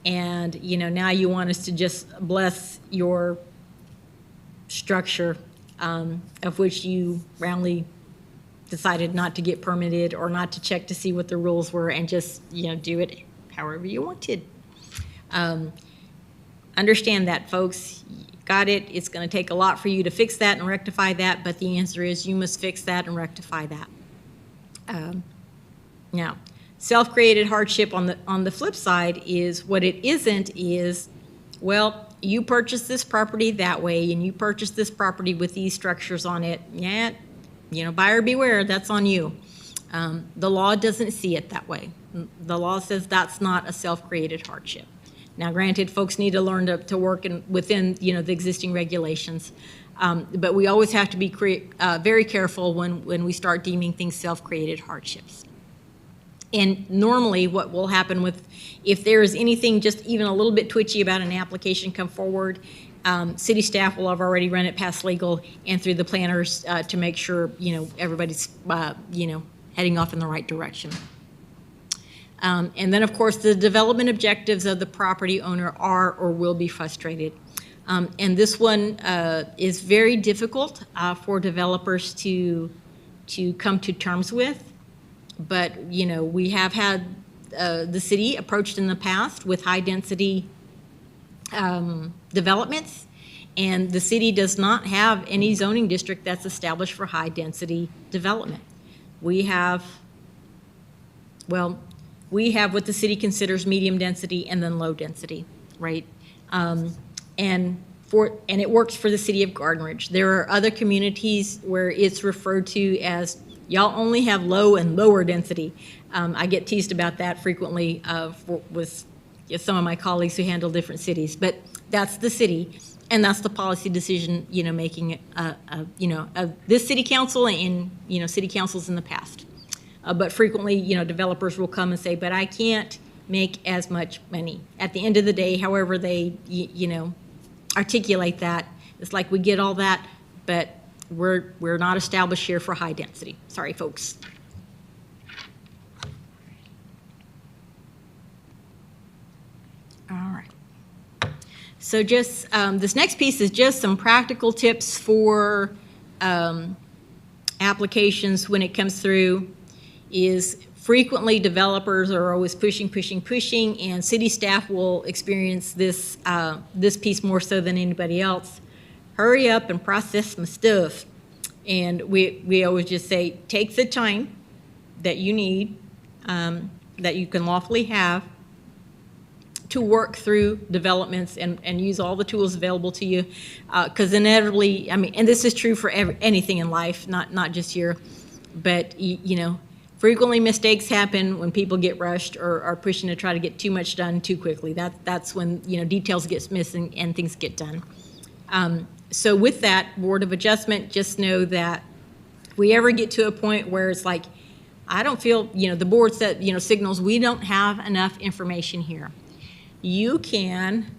And now you want us to just bless your structure, of which you roundly decided not to get permitted or not to check to see what the rules were, and just do it however you wanted. Understand that, folks. Got it. It's going to take a lot for you to fix that and rectify that, but the answer is you must fix that and rectify that. Now, self-created hardship on the flip side is what it isn't is, well, you purchased this property that way and you purchased this property with these structures on it. Yeah, buyer beware, that's on you. The law doesn't see it that way. The law says that's not a self-created hardship. Now, granted, folks need to learn to work within the existing regulations, but we always have to be very careful when we start deeming things self-created hardships. And normally what will happen if there is anything just even a little bit twitchy about an application come forward, city staff will have already run it past legal and through the planners to make sure, everybody's, heading off in the right direction. And then, of course, the development objectives of the property owner are or will be frustrated. And this one is very difficult for developers to come to terms with. But, we have had the city approached in the past with high-density developments, and the city does not have any zoning district that's established for high-density development. We have what the city considers medium density and then low density, right? And it works for the city of Garden Ridge. There are other communities where it's referred to as y'all only have low and lower density. I get teased about that frequently with some of my colleagues who handle different cities, but that's the city, and that's the policy decision, making, of this city council and, city councils in the past. But frequently, developers will come and say, but I can't make as much money. At the end of the day, however they, articulate that, it's like we get all that, but we're not established here for high density. Sorry, folks. All right. So just this next piece is just some practical tips for applications when it comes through. Is frequently developers are always pushing, and city staff will experience this this piece more so than anybody else. Hurry up and process my stuff. And we always just say, take the time that you need, that you can lawfully have to work through developments and use all the tools available to you. Because inevitably, I mean, and this is true for anything in life, not just here, but you know, frequently mistakes happen when people get rushed or are pushing to try to get too much done too quickly. That's when, you know, details get missed and things get done. So with that, Board of Adjustment, just know that if we ever get to a point where it's like, I don't feel, you know, the board said, you know, signals we don't have enough information here, you can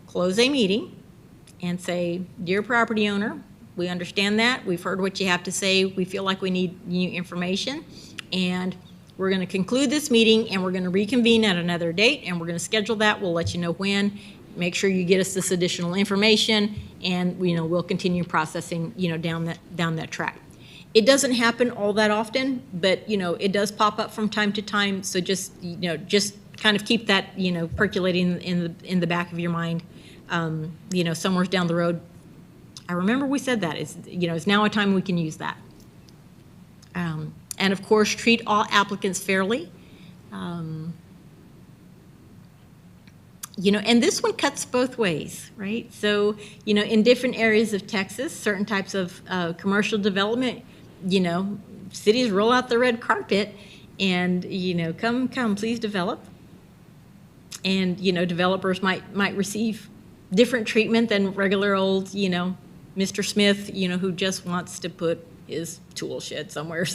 close a meeting and say, dear property owner, we understand that. We've heard what you have to say. We feel like we need new information. And we're going to conclude this meeting and we're going to reconvene at another date and we're going to schedule that. We'll let you know when. Make sure you get us this additional information and, you know, we'll continue processing, you know, down that track. It doesn't happen all that often, but, you know, it does pop up from time to time. So just, you know, just kind of keep that, you know, percolating in the back of your mind. You know, somewhere down the road, I remember we said that. It's, you know, it's now a time we can use that. And of course, treat all applicants fairly. You know, and this one cuts both ways, right? So, you know, in different areas of Texas, certain types of commercial development, you know, cities roll out the red carpet and, you know, come, please develop. And, you know, developers might receive different treatment than regular old, you know, Mr. Smith, you know, who just wants to put his tool shed somewhere.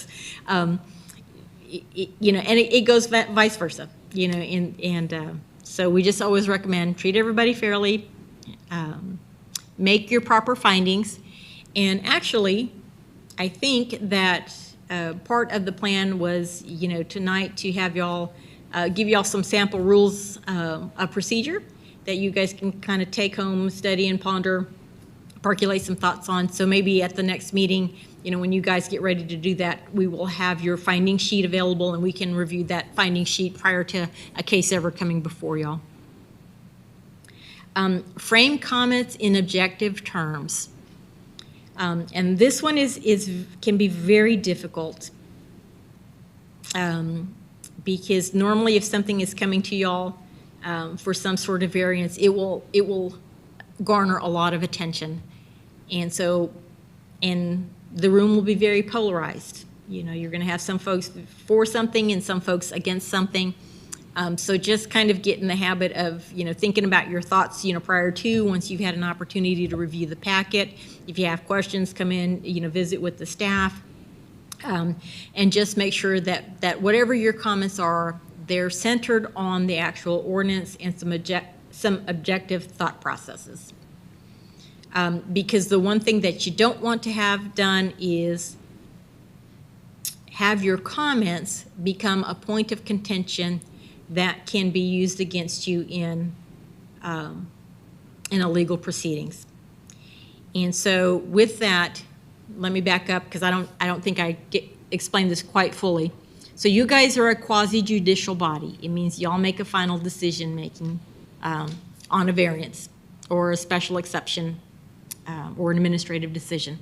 You know, and it goes vice versa, you know, and so we just always recommend treat everybody fairly, make your proper findings. And actually, I think that part of the plan was, you know, tonight to have y'all, give y'all some sample rules of procedure that you guys can kind of take home, study and ponder, percolate some thoughts on. So maybe at the next meeting, you know, when you guys get ready to do that, we will have your finding sheet available and we can review that finding sheet prior to a case ever coming before y'all. Frame comments in objective terms. And this one can be very difficult because normally if something is coming to y'all for some sort of variance, it will garner a lot of attention. And so, and the room will be very polarized. You know, you're going to have some folks for something and some folks against something. So just kind of get in the habit of, you know, thinking about your thoughts, you know, prior to, once you've had an opportunity to review the packet. If you have questions, come in, you know, visit with the staff. And just make sure that whatever your comments are, they're centered on the actual ordinance and some objective thought processes. Because the one thing that you don't want to have done is have your comments become a point of contention that can be used against you in illegal proceedings. And so with that, let me back up because I don't think I explained this quite fully. So you guys are a quasi-judicial body. It means y'all make a final decision making on a variance or a special exception or an administrative decision,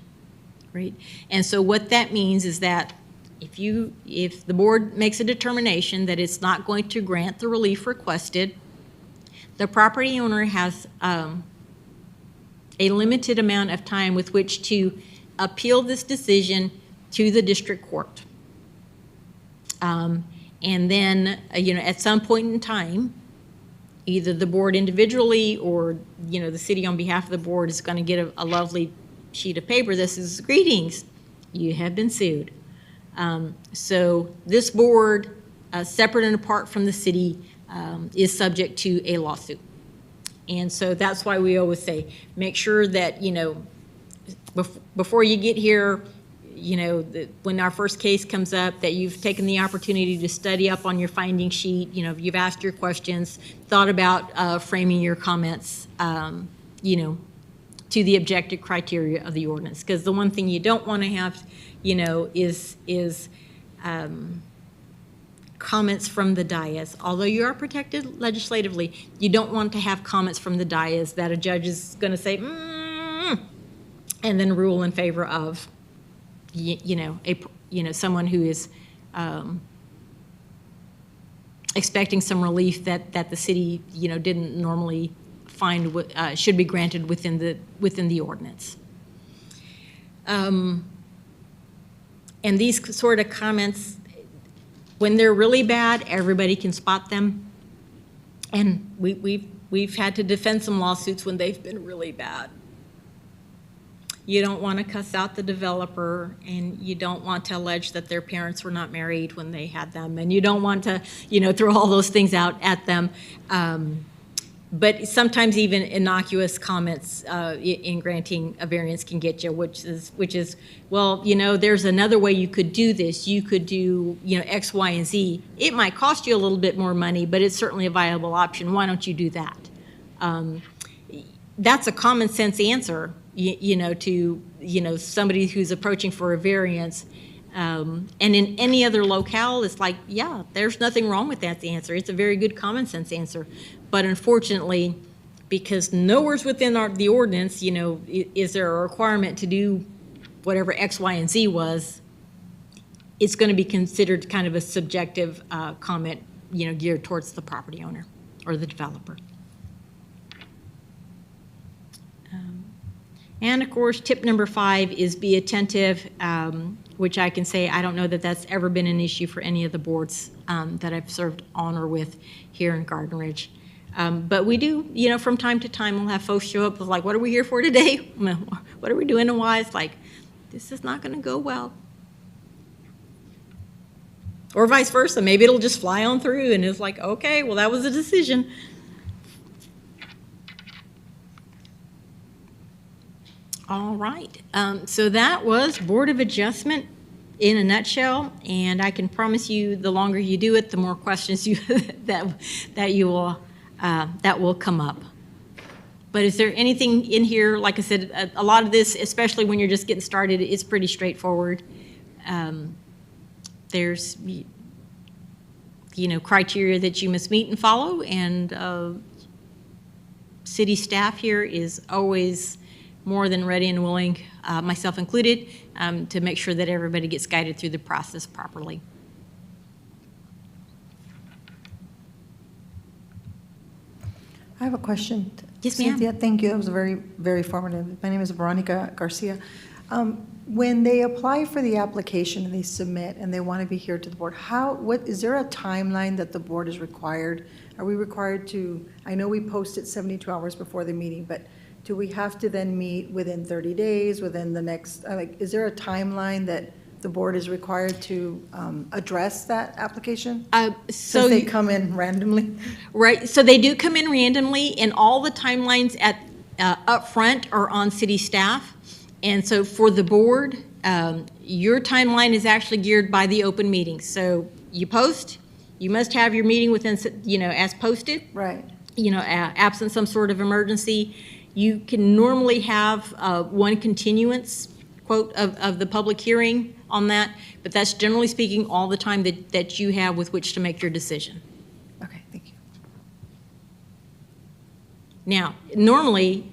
right? And so what that means is that if the board makes a determination that it's not going to grant the relief requested, the property owner has a limited amount of time with which to appeal this decision to the district court. And then, you know, at some point in time, either the board individually or, you know, the city on behalf of the board is going to get a lovely sheet of paper. This is, greetings, you have been sued. So this board, separate and apart from the city, is subject to a lawsuit. And so that's why we always say, make sure that, you know, before you get here, you know, when our first case comes up, that you've taken the opportunity to study up on your finding sheet, you know, you've asked your questions, thought about framing your comments, you know, to the objective criteria of the ordinance. Because the one thing you don't want to have, you know, is comments from the dais. Although you are protected legislatively, you don't want to have comments from the dais that a judge is going to say, and then rule in favor of, you know, someone who is expecting some relief that the city, didn't normally find should be granted within the ordinance. And these sort of comments, when they're really bad, everybody can spot them. And we've had to defend some lawsuits when they've been really bad. You don't want to cuss out the developer, and you don't want to allege that their parents were not married when they had them, and you don't want to, throw all those things out at them. But sometimes even innocuous comments in granting a variance can get you, which is, well, there's another way you could do this. You could do, X, Y, and Z. It might cost you a little bit more money, but it's certainly a viable option. Why don't you do that? That's a common sense answer, to, somebody who's approaching for a variance. And in any other locale, it's like, yeah, there's nothing wrong with that answer. It's a very good common sense answer. But unfortunately, because nowhere's within the ordinance, is there a requirement to do whatever X, Y, and Z was, it's going to be considered kind of a subjective comment, geared towards the property owner or the developer. And of course, tip number 5 is be attentive, which I can say I don't know that that's ever been an issue for any of the boards that I've served on or with here in Garden Ridge. But we do, from time to time, we'll have folks show up with like, what are we here for today? What are we doing and why? It's like, this is not going to go well. Or vice versa. Maybe it'll just fly on through and it's like, okay, well, that was a decision. All right, so that was Board of Adjustment in a nutshell, and I can promise you the longer you do it, the more questions that will come up. But is there anything in here, like I said, a lot of this, especially when you're just getting started, is pretty straightforward. There's, criteria that you must meet and follow, and city staff here is always more than ready and willing, myself included, to make sure that everybody gets guided through the process properly. I have a question. Yes, ma'am. Cynthia, thank you. That was very, very formative. My name is Veronica Garcia. When they apply for the application and they submit and they want to be here to the board, is there a timeline that the board is required? Are we required to, I know we post it 72 hours before the meeting, but do we have to then meet within 30 days, within the next, is there a timeline that the board is required to address that application? So they come in randomly? Right, so they do come in randomly, and all the timelines up front are on city staff. And so for the board, your timeline is actually geared by the open meeting. So you post, you must have your meeting within, as posted. Right. Absent some sort of emergency. You can normally have one continuance, quote, of the public hearing on that, but that's generally speaking all the time that you have with which to make your decision. Okay, thank you. Now, normally,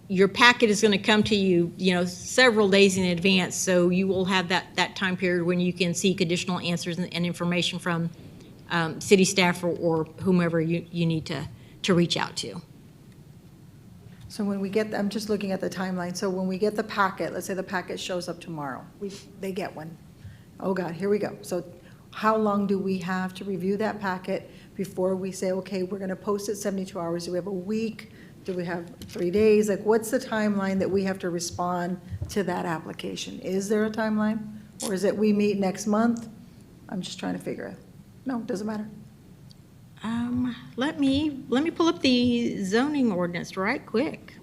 your packet is going to come to you, several days in advance, so you will have that time period when you can seek additional answers and information from city staff or whomever you need to reach out to. So when we get, I'm just looking at the timeline, so when we get the packet, let's say the packet shows up tomorrow, they get one. Oh God, here we go. So how long do we have to review that packet before we say, okay, we're gonna post it 72 hours? Do we have a week? Do we have 3 days? Like, what's the timeline that we have to respond to that application? Is there a timeline? Or is it we meet next month? I'm just trying to figure it. No, it doesn't matter. Let me pull up the zoning ordinance right quick.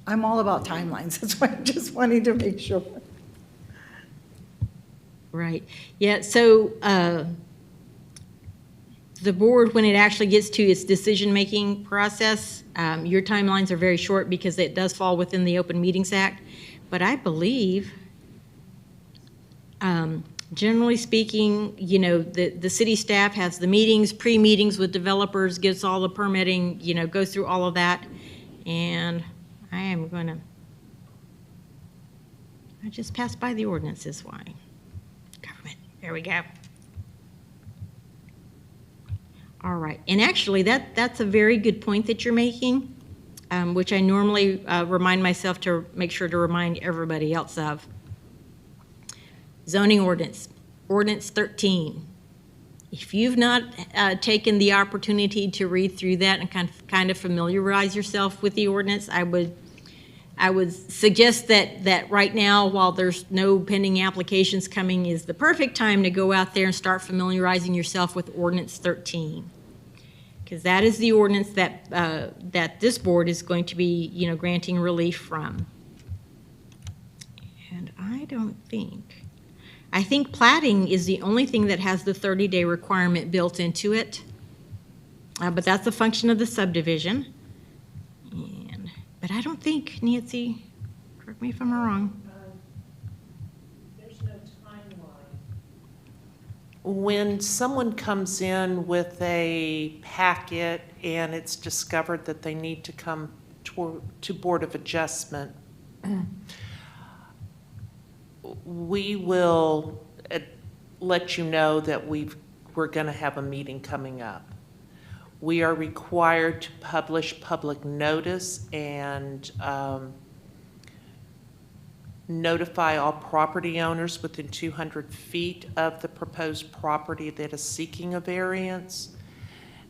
I'm all about timelines. That's why I'm just wanting to make sure. Right. Yeah, so the board, when it actually gets to its decision-making process, your timelines are very short because it does fall within the Open Meetings Act. But I believe, generally speaking, the city staff has the meetings, pre-meetings with developers, gives all the permitting, goes through all of that. And I just passed by the ordinances. Why? Government. There we go. All right, and actually, that's a very good point that you're making, which I normally remind myself to make sure to remind everybody else of. Zoning ordinance, ordinance 13. If you've not taken the opportunity to read through that and kind of familiarize yourself with the ordinance, I would suggest that right now, while there's no pending applications coming, is the perfect time to go out there and start familiarizing yourself with ordinance 13. Because that is the ordinance that this board is going to be, granting relief from. And I think plating is the only thing that has the 30-day requirement built into it. But that's a function of the subdivision. But I don't think, Nancy, correct me if I'm wrong. There's no timeline. When someone comes in with a packet and it's discovered that they need to come to Board of Adjustment, we will let you know that we're going to have a meeting coming up. We are required to publish public notice and notify all property owners within 200 feet of the proposed property that is seeking a variance.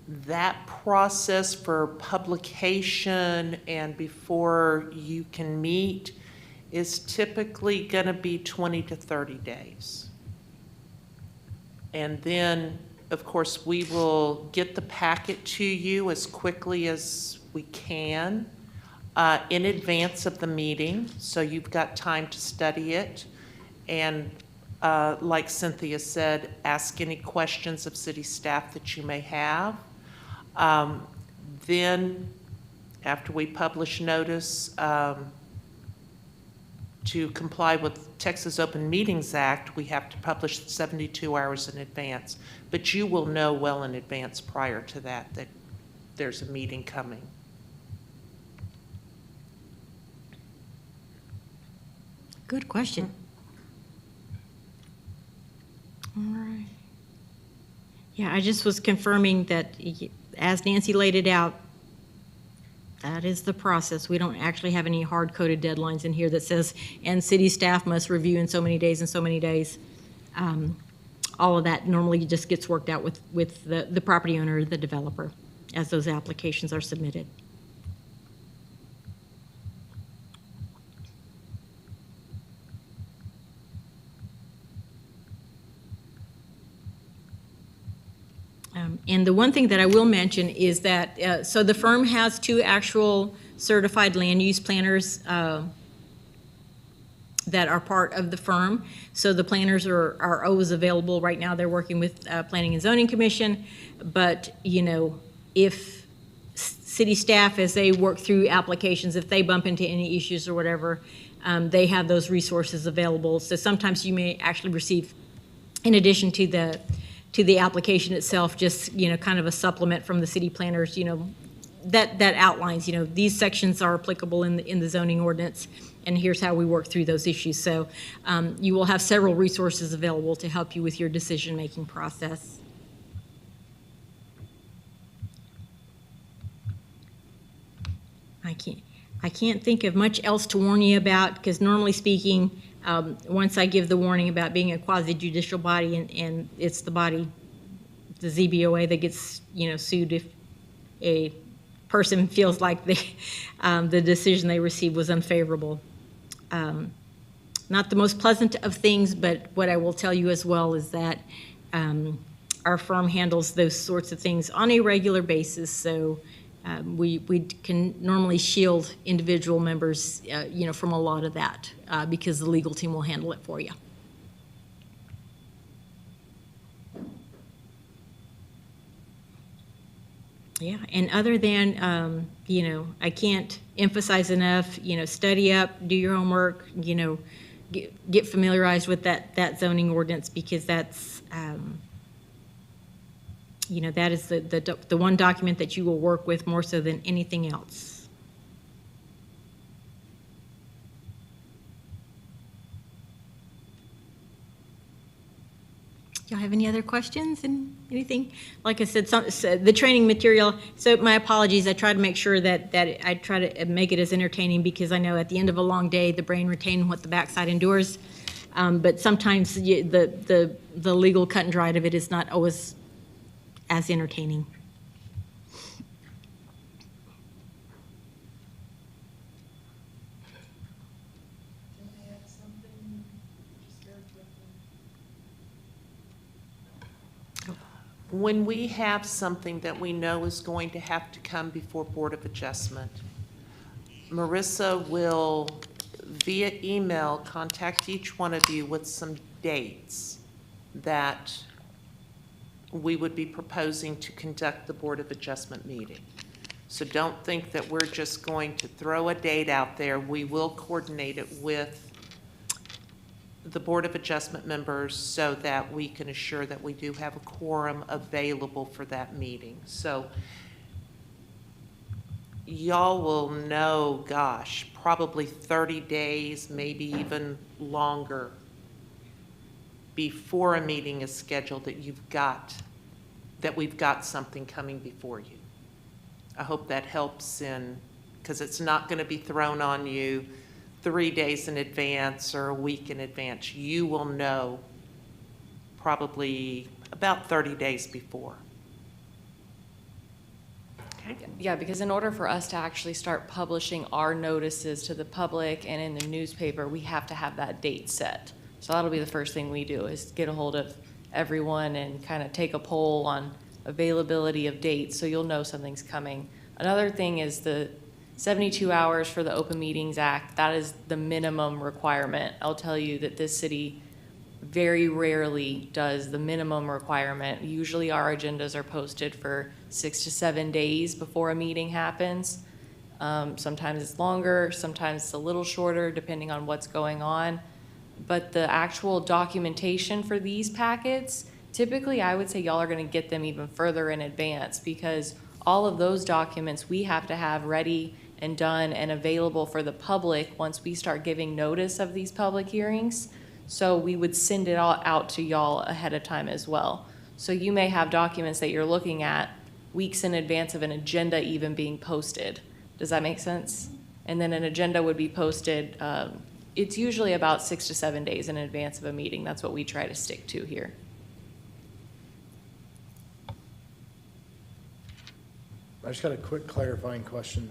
That process for publication and before you can meet is typically going to be 20 to 30 days. And then, of course, we will get the packet to you as quickly as we can in advance of the meeting, so you've got time to study it. And like Cynthia said, ask any questions of city staff that you may have. Then, after we publish notice, to comply with Texas Open Meetings Act, we have to publish 72 hours in advance. But you will know well in advance prior to that there's a meeting coming. Good question. All right. Yeah, I just was confirming that, as Nancy laid it out, that is the process. We don't actually have any hard-coded deadlines in here that says, and city staff must review in so many days and so many days. All of that normally just gets worked out with the property owner or the developer as those applications are submitted. And the one thing that I will mention is that, so the firm has 2 actual certified land use planners that are part of the firm. So the planners are always available. Right now they're working with Planning and Zoning Commission. But, if city staff, as they work through applications, if they bump into any issues or whatever, they have those resources available. So sometimes you may actually receive, in addition to the application itself, just, kind of a supplement from the city planners, that outlines, these sections are applicable in the zoning ordinance, and here's how we work through those issues. So you will have several resources available to help you with your decision-making process. I can't think of much else to warn you about, because normally speaking, once I give the warning about being a quasi-judicial body, and it's the body, the ZBOA, that gets, sued if a person feels like the decision they received was unfavorable. Not the most pleasant of things, but what I will tell you as well is that our firm handles those sorts of things on a regular basis, so we can normally shield individual members, from a lot of that, because the legal team will handle it for you. Yeah, and other than, I can't emphasize enough, study up, do your homework, get familiarized with that zoning ordinance, because that's, that is the one document that you will work with more so than anything else. Y'all have any other questions and anything? Like I said, so the training material, so my apologies, I try to make sure that I try to make it as entertaining because I know at the end of a long day, the brain retains what the backside endures. But sometimes the legal cut and dried of it is not always as entertaining. When we have something that we know is going to have to come before Board of Adjustment, Marissa will, via email, contact each one of you with some dates that we would be proposing to conduct the Board of Adjustment meeting. So don't think that we're just going to throw a date out there. We will coordinate it with the Board of Adjustment members so that we can assure that we do have a quorum available for that meeting. So y'all will know, gosh, probably 30 days, maybe even longer before a meeting is scheduled that we've got something coming before you. I hope that helps because it's not going to be thrown on you 3 days in advance or a week in advance. You will know probably about 30 days before. Okay. Yeah, because in order for us to actually start publishing our notices to the public and in the newspaper, we have to have that date set. So that'll be the first thing we do, is get a hold of everyone and kind of take a poll on availability of dates, so you'll know something's coming. Another thing is the 72 hours for the Open Meetings Act. That is the minimum requirement. I'll tell you that this city very rarely does the minimum requirement. Usually our agendas are posted for 6 to 7 days before a meeting happens. Sometimes it's longer, sometimes it's a little shorter, depending on what's going on. But the actual documentation for these packets, typically I would say y'all are gonna get them even further in advance, because all of those documents we have to have ready and done and available for the public once we start giving notice of these public hearings. So we would send it all out to y'all ahead of time as well. So you may have documents that you're looking at weeks in advance of an agenda even being posted. Does that make sense? And then an agenda would be posted, it's usually about 6 to 7 days in advance of a meeting. That's what we try to stick to here. I just got a quick clarifying question.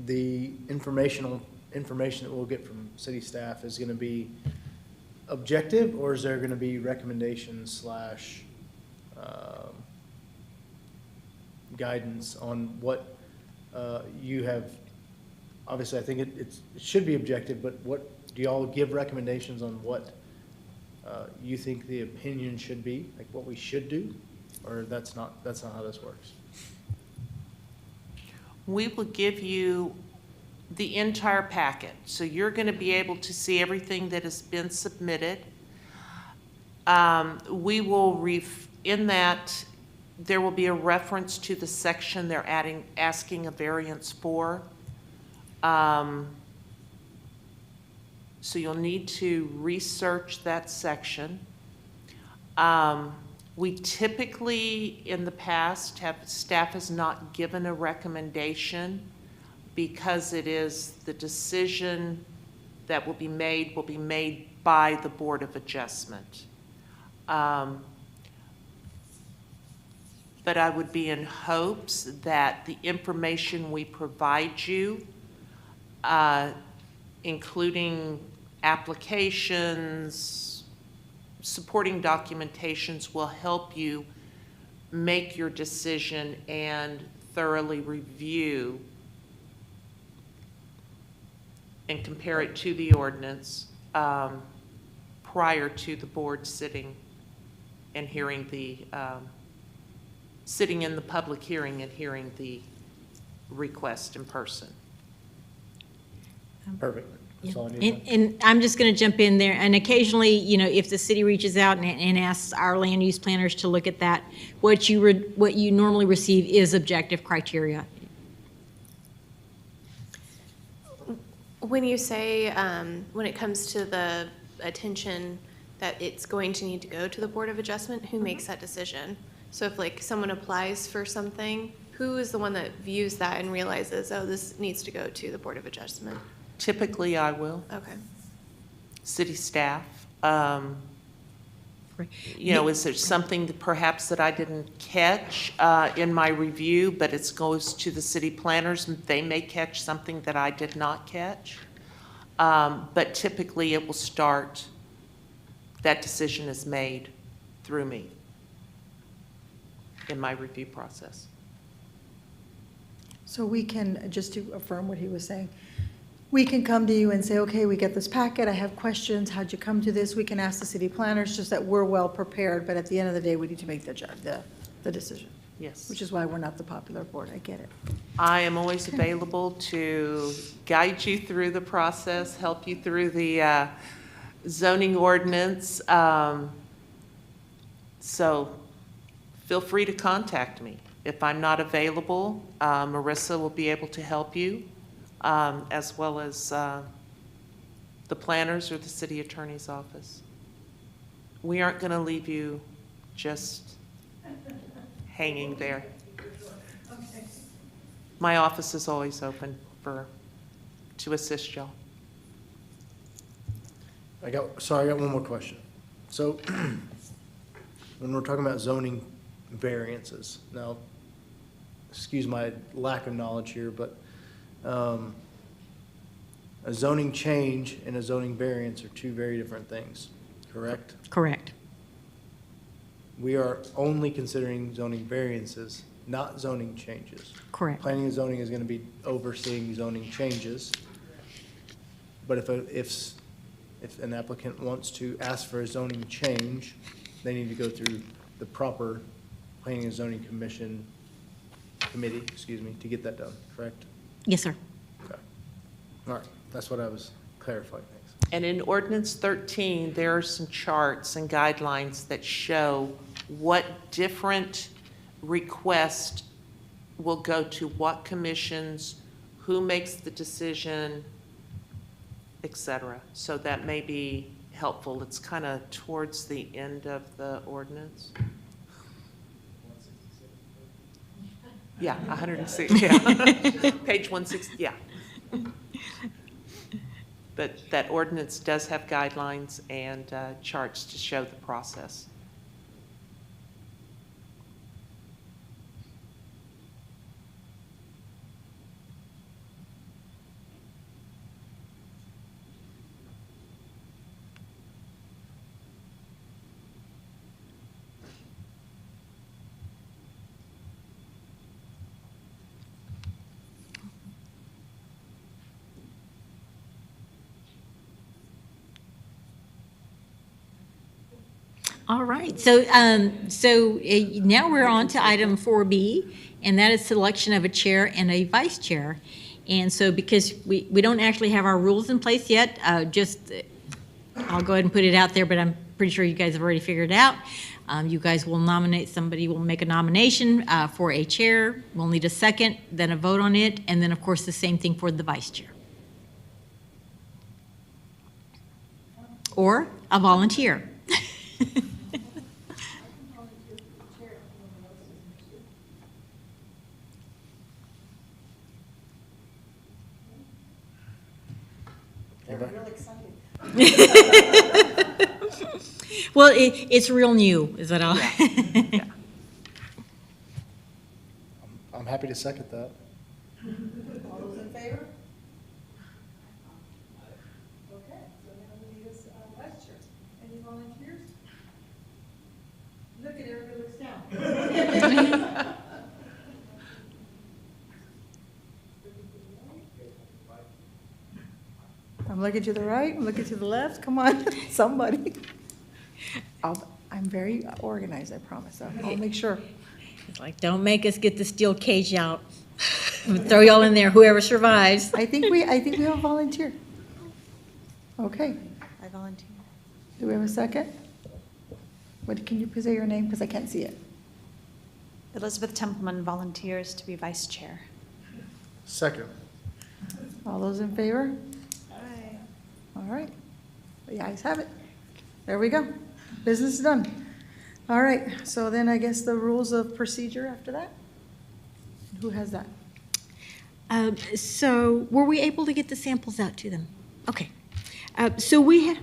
The information that we'll get from city staff is going to be objective, or is there going to be recommendations / guidance on what you have? Obviously, I think it should be objective, but what do y'all give recommendations on what you think the opinion should be, like what we should do? Or that's not how this works? We will give you the entire packet. So you're going to be able to see everything that has been submitted. We will, in that, there will be a reference to the section they're asking a variance for. So you'll need to research that section. We typically, in the past, staff has not given a recommendation because it is the decision that will be made by the Board of Adjustment. But I would be in hopes that the information we provide you, including applications, supporting documentations, will help you make your decision and thoroughly review and compare it to the ordinance prior to the board sitting and hearing sitting in the public hearing and hearing the request in person. Perfect. That's all I And, need. and I'm just going to jump in there, and occasionally, if the city reaches out and asks our land use planners to look at that, what you normally receive is objective criteria. When you say, when it comes to the attention that it's going to need to go to the Board of Adjustment, who makes that decision? So if like someone applies for something, who is the one that views that and realizes, oh, this needs to go to the Board of Adjustment? Typically, I will. Okay. City staff. Right. You know, is there something that perhaps that I didn't catch in my review, but it goes to the city planners, and they may catch something that I did not catch? But typically, it will start, that decision is made through me in my review process. So we can, just to affirm what he was saying, we can come to you and say, okay, we get this packet, I have questions, how'd you come to this? We can ask the city planners, just that we're well prepared, but at the end of the day, we need to make the decision, Yes. which is why we're not the popular board, I get it. I am always available to guide you through the process, help you through the zoning ordinance. So feel free to contact me. If I'm not available, Marissa will be able to help you, as well as the planners or the city attorney's office. We aren't going to leave you just hanging there. My office is always open to assist y'all. I got one more question. So when we're talking about zoning variances, now, excuse my lack of knowledge here, but a zoning change and a zoning variance are two very different things, correct? Correct. We are only considering zoning variances, not zoning changes. Correct. Planning and zoning is going to be overseeing zoning changes. But if an applicant wants to ask for a zoning change, they need to go through the proper Planning and Zoning Committee, to get that done, correct? Yes, sir. Okay. All right, that's what I was clarifying. Thanks. And in ordinance 13, there are some charts and guidelines that show what different requests will go to what commissions, who makes the decision, et cetera. So that may be helpful. It's kind of towards the end of the ordinance. Yeah, 106, yeah. Page 160, yeah. But that ordinance does have guidelines and charts to show the process. All right, so now we're on to item 4B, and that is selection of a chair and a vice chair. And so because we don't actually have our rules in place yet, I'll go ahead and put it out there, but I'm pretty sure you guys have already figured it out. You guys will nominate, somebody will make a nomination for a chair. We'll need a second, then a vote on it, and then, of course, the same thing for the vice chair. Or a volunteer. Well, it's real new, is that all? Yeah. I'm happy to second that. All those in favor? Okay, so now we need a vice chair. Any volunteers? Look at everybody looks down. I'm looking to the right, I'm looking to the left, come on, somebody. I'm very organized, I promise, I'll make sure. It's like, don't make us get the steel cage out. Throw y'all in there, whoever survives. I think we have a volunteer. Okay, I volunteer. do we have a second? What, can you please say your name, because I can't see it? Elizabeth Templeman volunteers to be vice chair. Second. All those in favor? Aye. All right, the ayes have it. There we go. Business is done. All right, so then I guess the rules of procedure after that? Who has that? So were we able to get the samples out to them? Okay. So we have,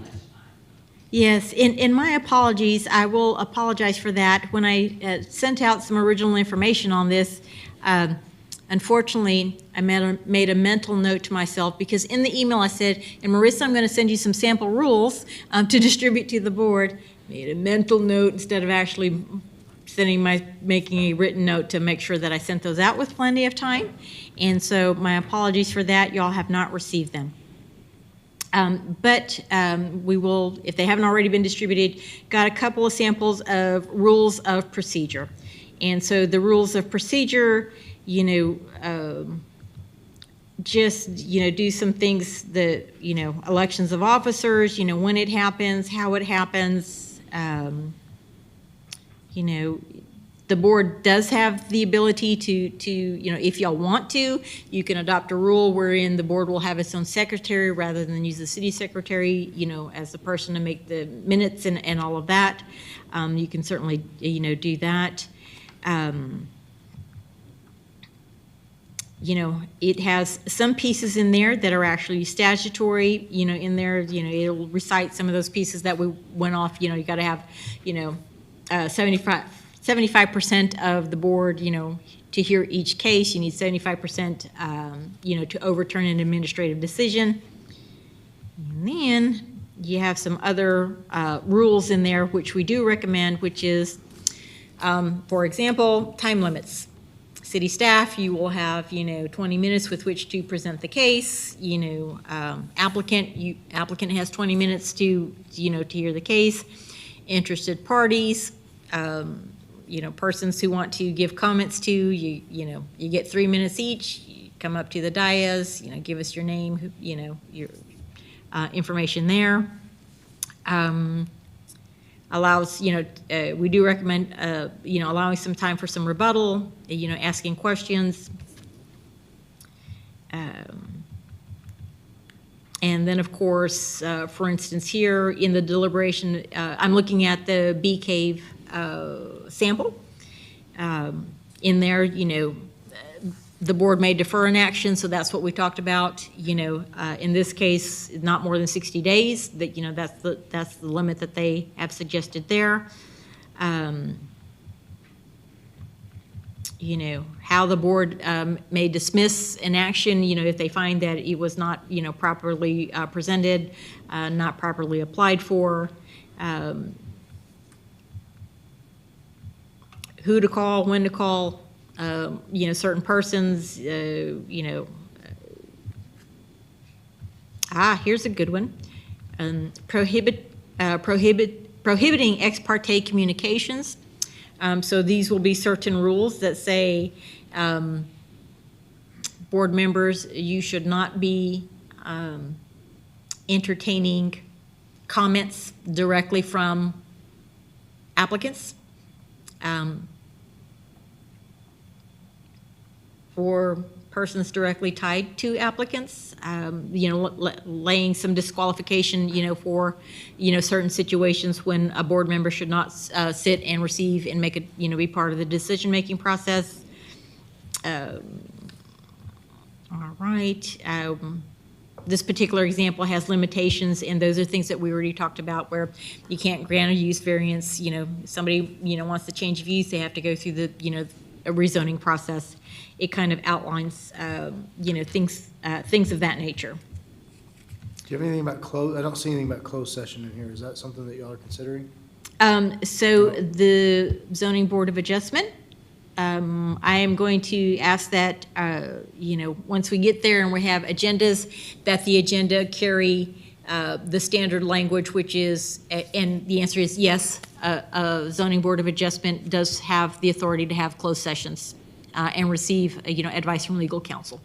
yes, and my apologies, I will apologize for that. When I sent out some original information on this, unfortunately, I made a mental note to myself because in the email I said, and Marissa, I'm going to send you some sample rules to distribute to the board. Made a mental note instead of actually making a written note to make sure that I sent those out with plenty of time. And so my apologies for that. Y'all have not received them. But we will, if they haven't already been distributed, got a couple of samples of rules of procedure. And so the rules of procedure, just, do some things that, elections of officers, when it happens, how it happens. The board does have the ability to, if y'all want to, you can adopt a rule wherein the board will have its own secretary rather than use the city secretary, as the person to make the minutes and all of that. You can certainly, do that. It has some pieces in there that are actually statutory, in there, it'll recite some of those pieces that we went off, you got to have, 75% of the board, to hear each case. You need 75%, to overturn an administrative decision. And then you have some other rules in there, which we do recommend, which is, for example, time limits. City staff, you will have, 20 minutes with which to present the case. Applicant has 20 minutes to hear the case. Interested parties, persons who want to give comments to, you get 3 minutes each. You come up to the dais, give us your name, your information there. Allows, we do recommend, allowing some time for some rebuttal, asking questions. And then, of course, for instance, here in the deliberation, I'm looking at the Bee Cave sample. In there, the board may defer an action, so that's what we talked about. In this case, not more than 60 days. That that's the limit that they have suggested there. How the board may dismiss an action. If they find that it was not properly presented, not properly applied for. Who to call, when to call. Certain persons, here's a good one. Prohibiting ex parte communications. So these will be certain rules that say, board members, you should not be entertaining comments directly from applicants. Or persons directly tied to applicants, laying some disqualification, for, certain situations when a board member should not sit and receive and make it, be part of the decision-making process. All right. This particular example has limitations, and those are things that we already talked about, where you can't grant a use variance. Somebody, wants to change of use, they have to go through the, a rezoning process. It kind of outlines, things of that nature. Do you have anything about I don't see anything about closed session in here. Is that something that y'all are considering? So the Zoning Board of Adjustment, I am going to ask that, once we get there and we have agendas, that the agenda carry the standard language, which is, and the answer is yes, Zoning Board of Adjustment does have the authority to have closed sessions and receive, advice from legal counsel.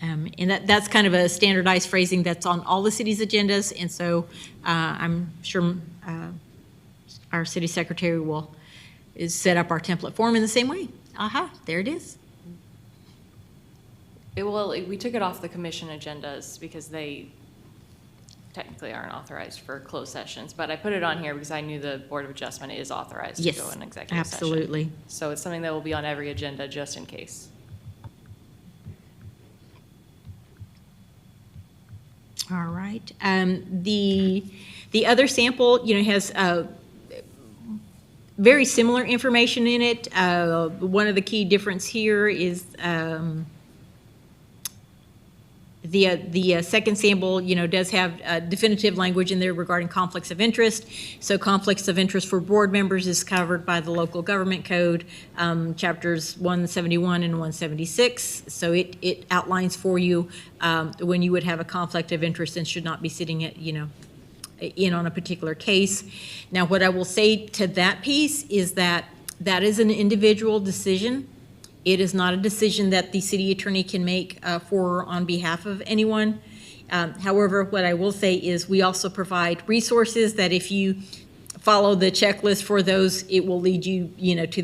And that's kind of a standardized phrasing that's on all the city's agendas, and so I'm sure our city secretary will set up our template form in the same way. There it is. We took it off the commission agendas because they technically aren't authorized for closed sessions, but I put it on here because I knew the Board of Adjustment is authorized to Yes, go in executive session. absolutely. So it's something that will be on every agenda just in case. All right. The other sample, has very similar information in it. One of the key difference here is the second sample, does have definitive language in there regarding conflicts of interest. So conflicts of interest for board members is covered by the local government code, chapters 171 and 176. So it outlines for you when you would have a conflict of interest and should not be sitting at, in on a particular case. Now, what I will say to that piece is that is an individual decision. It is not a decision that the city attorney can make for or on behalf of anyone. However, what I will say is we also provide resources that if you follow the checklist for those, it will lead you, to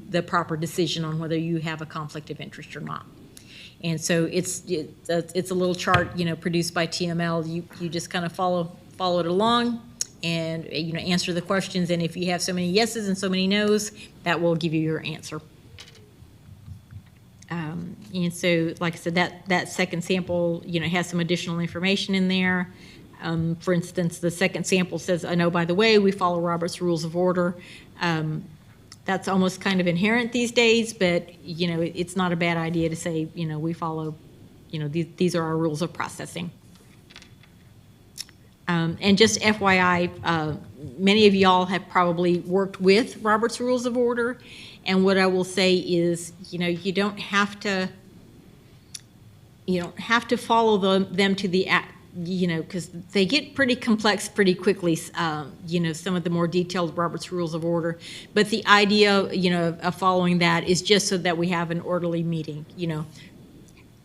the proper decision on whether you have a conflict of interest or not. And so it's a little chart, produced by TML. You just kind of follow it along and, answer the questions. And if you have so many yeses and so many nos, that will give you your answer. And so, like I said, that second sample, has some additional information in there. For instance, the second sample says, "I know, by the way, we follow Robert's Rules of Order." That's almost kind of inherent these days, but, it's not a bad idea to say, we follow, these are our rules of processing. And just FYI, many of y'all have probably worked with Robert's Rules of Order. And what I will say is, you don't have to follow them to the, because they get pretty complex pretty quickly, some of the more detailed Robert's Rules of Order. But the idea, of following that is just so that we have an orderly meeting,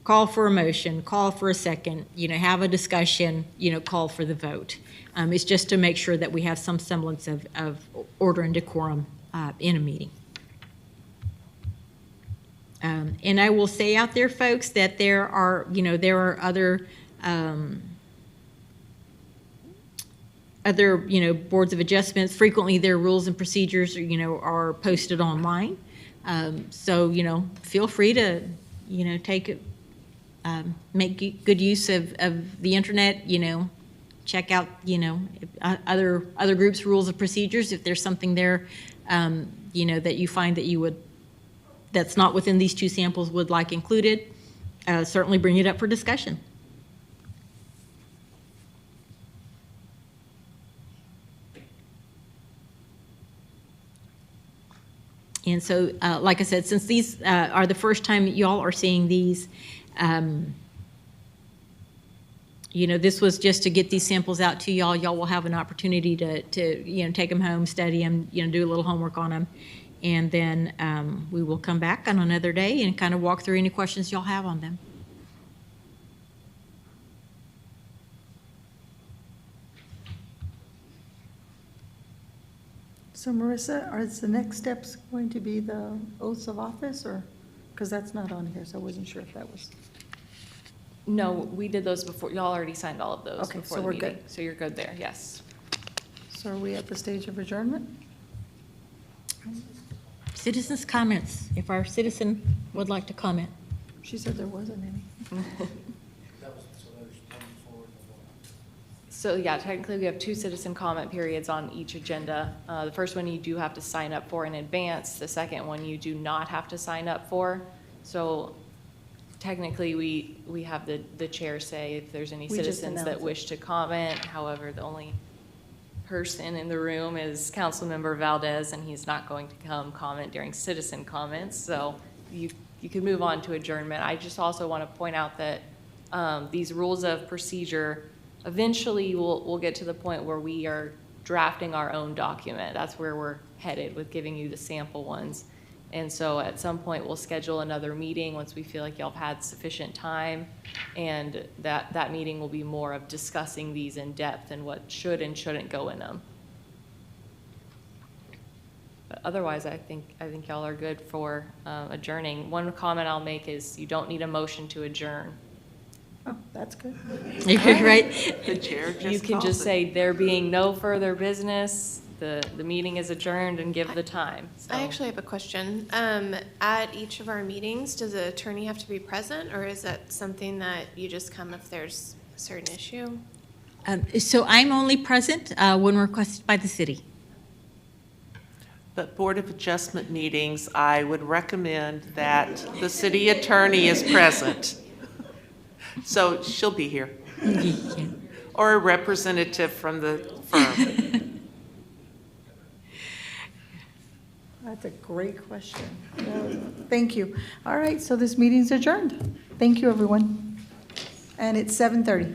call for a motion, call for a second, have a discussion, call for the vote. It's just to make sure that we have some semblance of order and decorum in a meeting. And I will say out there, folks, that there are other boards of adjustments. Frequently, their rules and procedures, are posted online. So, feel free to, make good use of the internet, check out, other groups' rules of procedures. If there's something there, that you find that that's not within these two samples would like included, certainly bring it up for discussion. And so, like I said, since these are the first time that y'all are seeing these, this was just to get these samples out to y'all. Y'all will have an opportunity to take them home, study them, do a little homework on them. And then we will come back on another day and kind of walk through any questions y'all have on them. So Marissa, is the next steps going to be the oaths of office, or, because that's not on here, so I wasn't sure if that was. No, we did those before. Y'all already signed all of those Okay, before so the we're meeting. good. So you're good there, yes. So are we at the stage of adjournment? Citizens' comments, if our citizen would like to comment. She said there wasn't any. So yeah, technically we have 2 citizen comment periods on each agenda. The first one you do have to sign up for in advance. The second one you do not have to sign up for. So technically we have the chair say if there's any We just citizens that announce it. wish to comment. However, the only person in the room is Councilmember Valdez, and he's not going to come comment during citizen comments. So you can move on to adjournment. I just also want to point out that these rules of procedure, eventually we'll get to the point where we are drafting our own document. That's where we're headed with giving you the sample ones. And so at some point, we'll schedule another meeting once we feel like y'all have had sufficient time. And that meeting will be more of discussing these in depth and what should and shouldn't go in them. But otherwise, I think y'all are good for adjourning. One comment I'll make is you don't need a motion to adjourn. Oh, that's good. Right? The chair just You can calls just it. say, there being no further business, the meeting is adjourned, and give the time. I So- actually have a question. At each of our meetings, does the attorney have to be present, or is that something that you just come if there's a certain issue? So I'm only present when requested by the city. But Board of Adjustment meetings, I would recommend that the city attorney is present. So she'll be here, or a representative from the firm. That's a great question. Thank you. All right, so this meeting's adjourned. Thank you, everyone. And it's 7:30.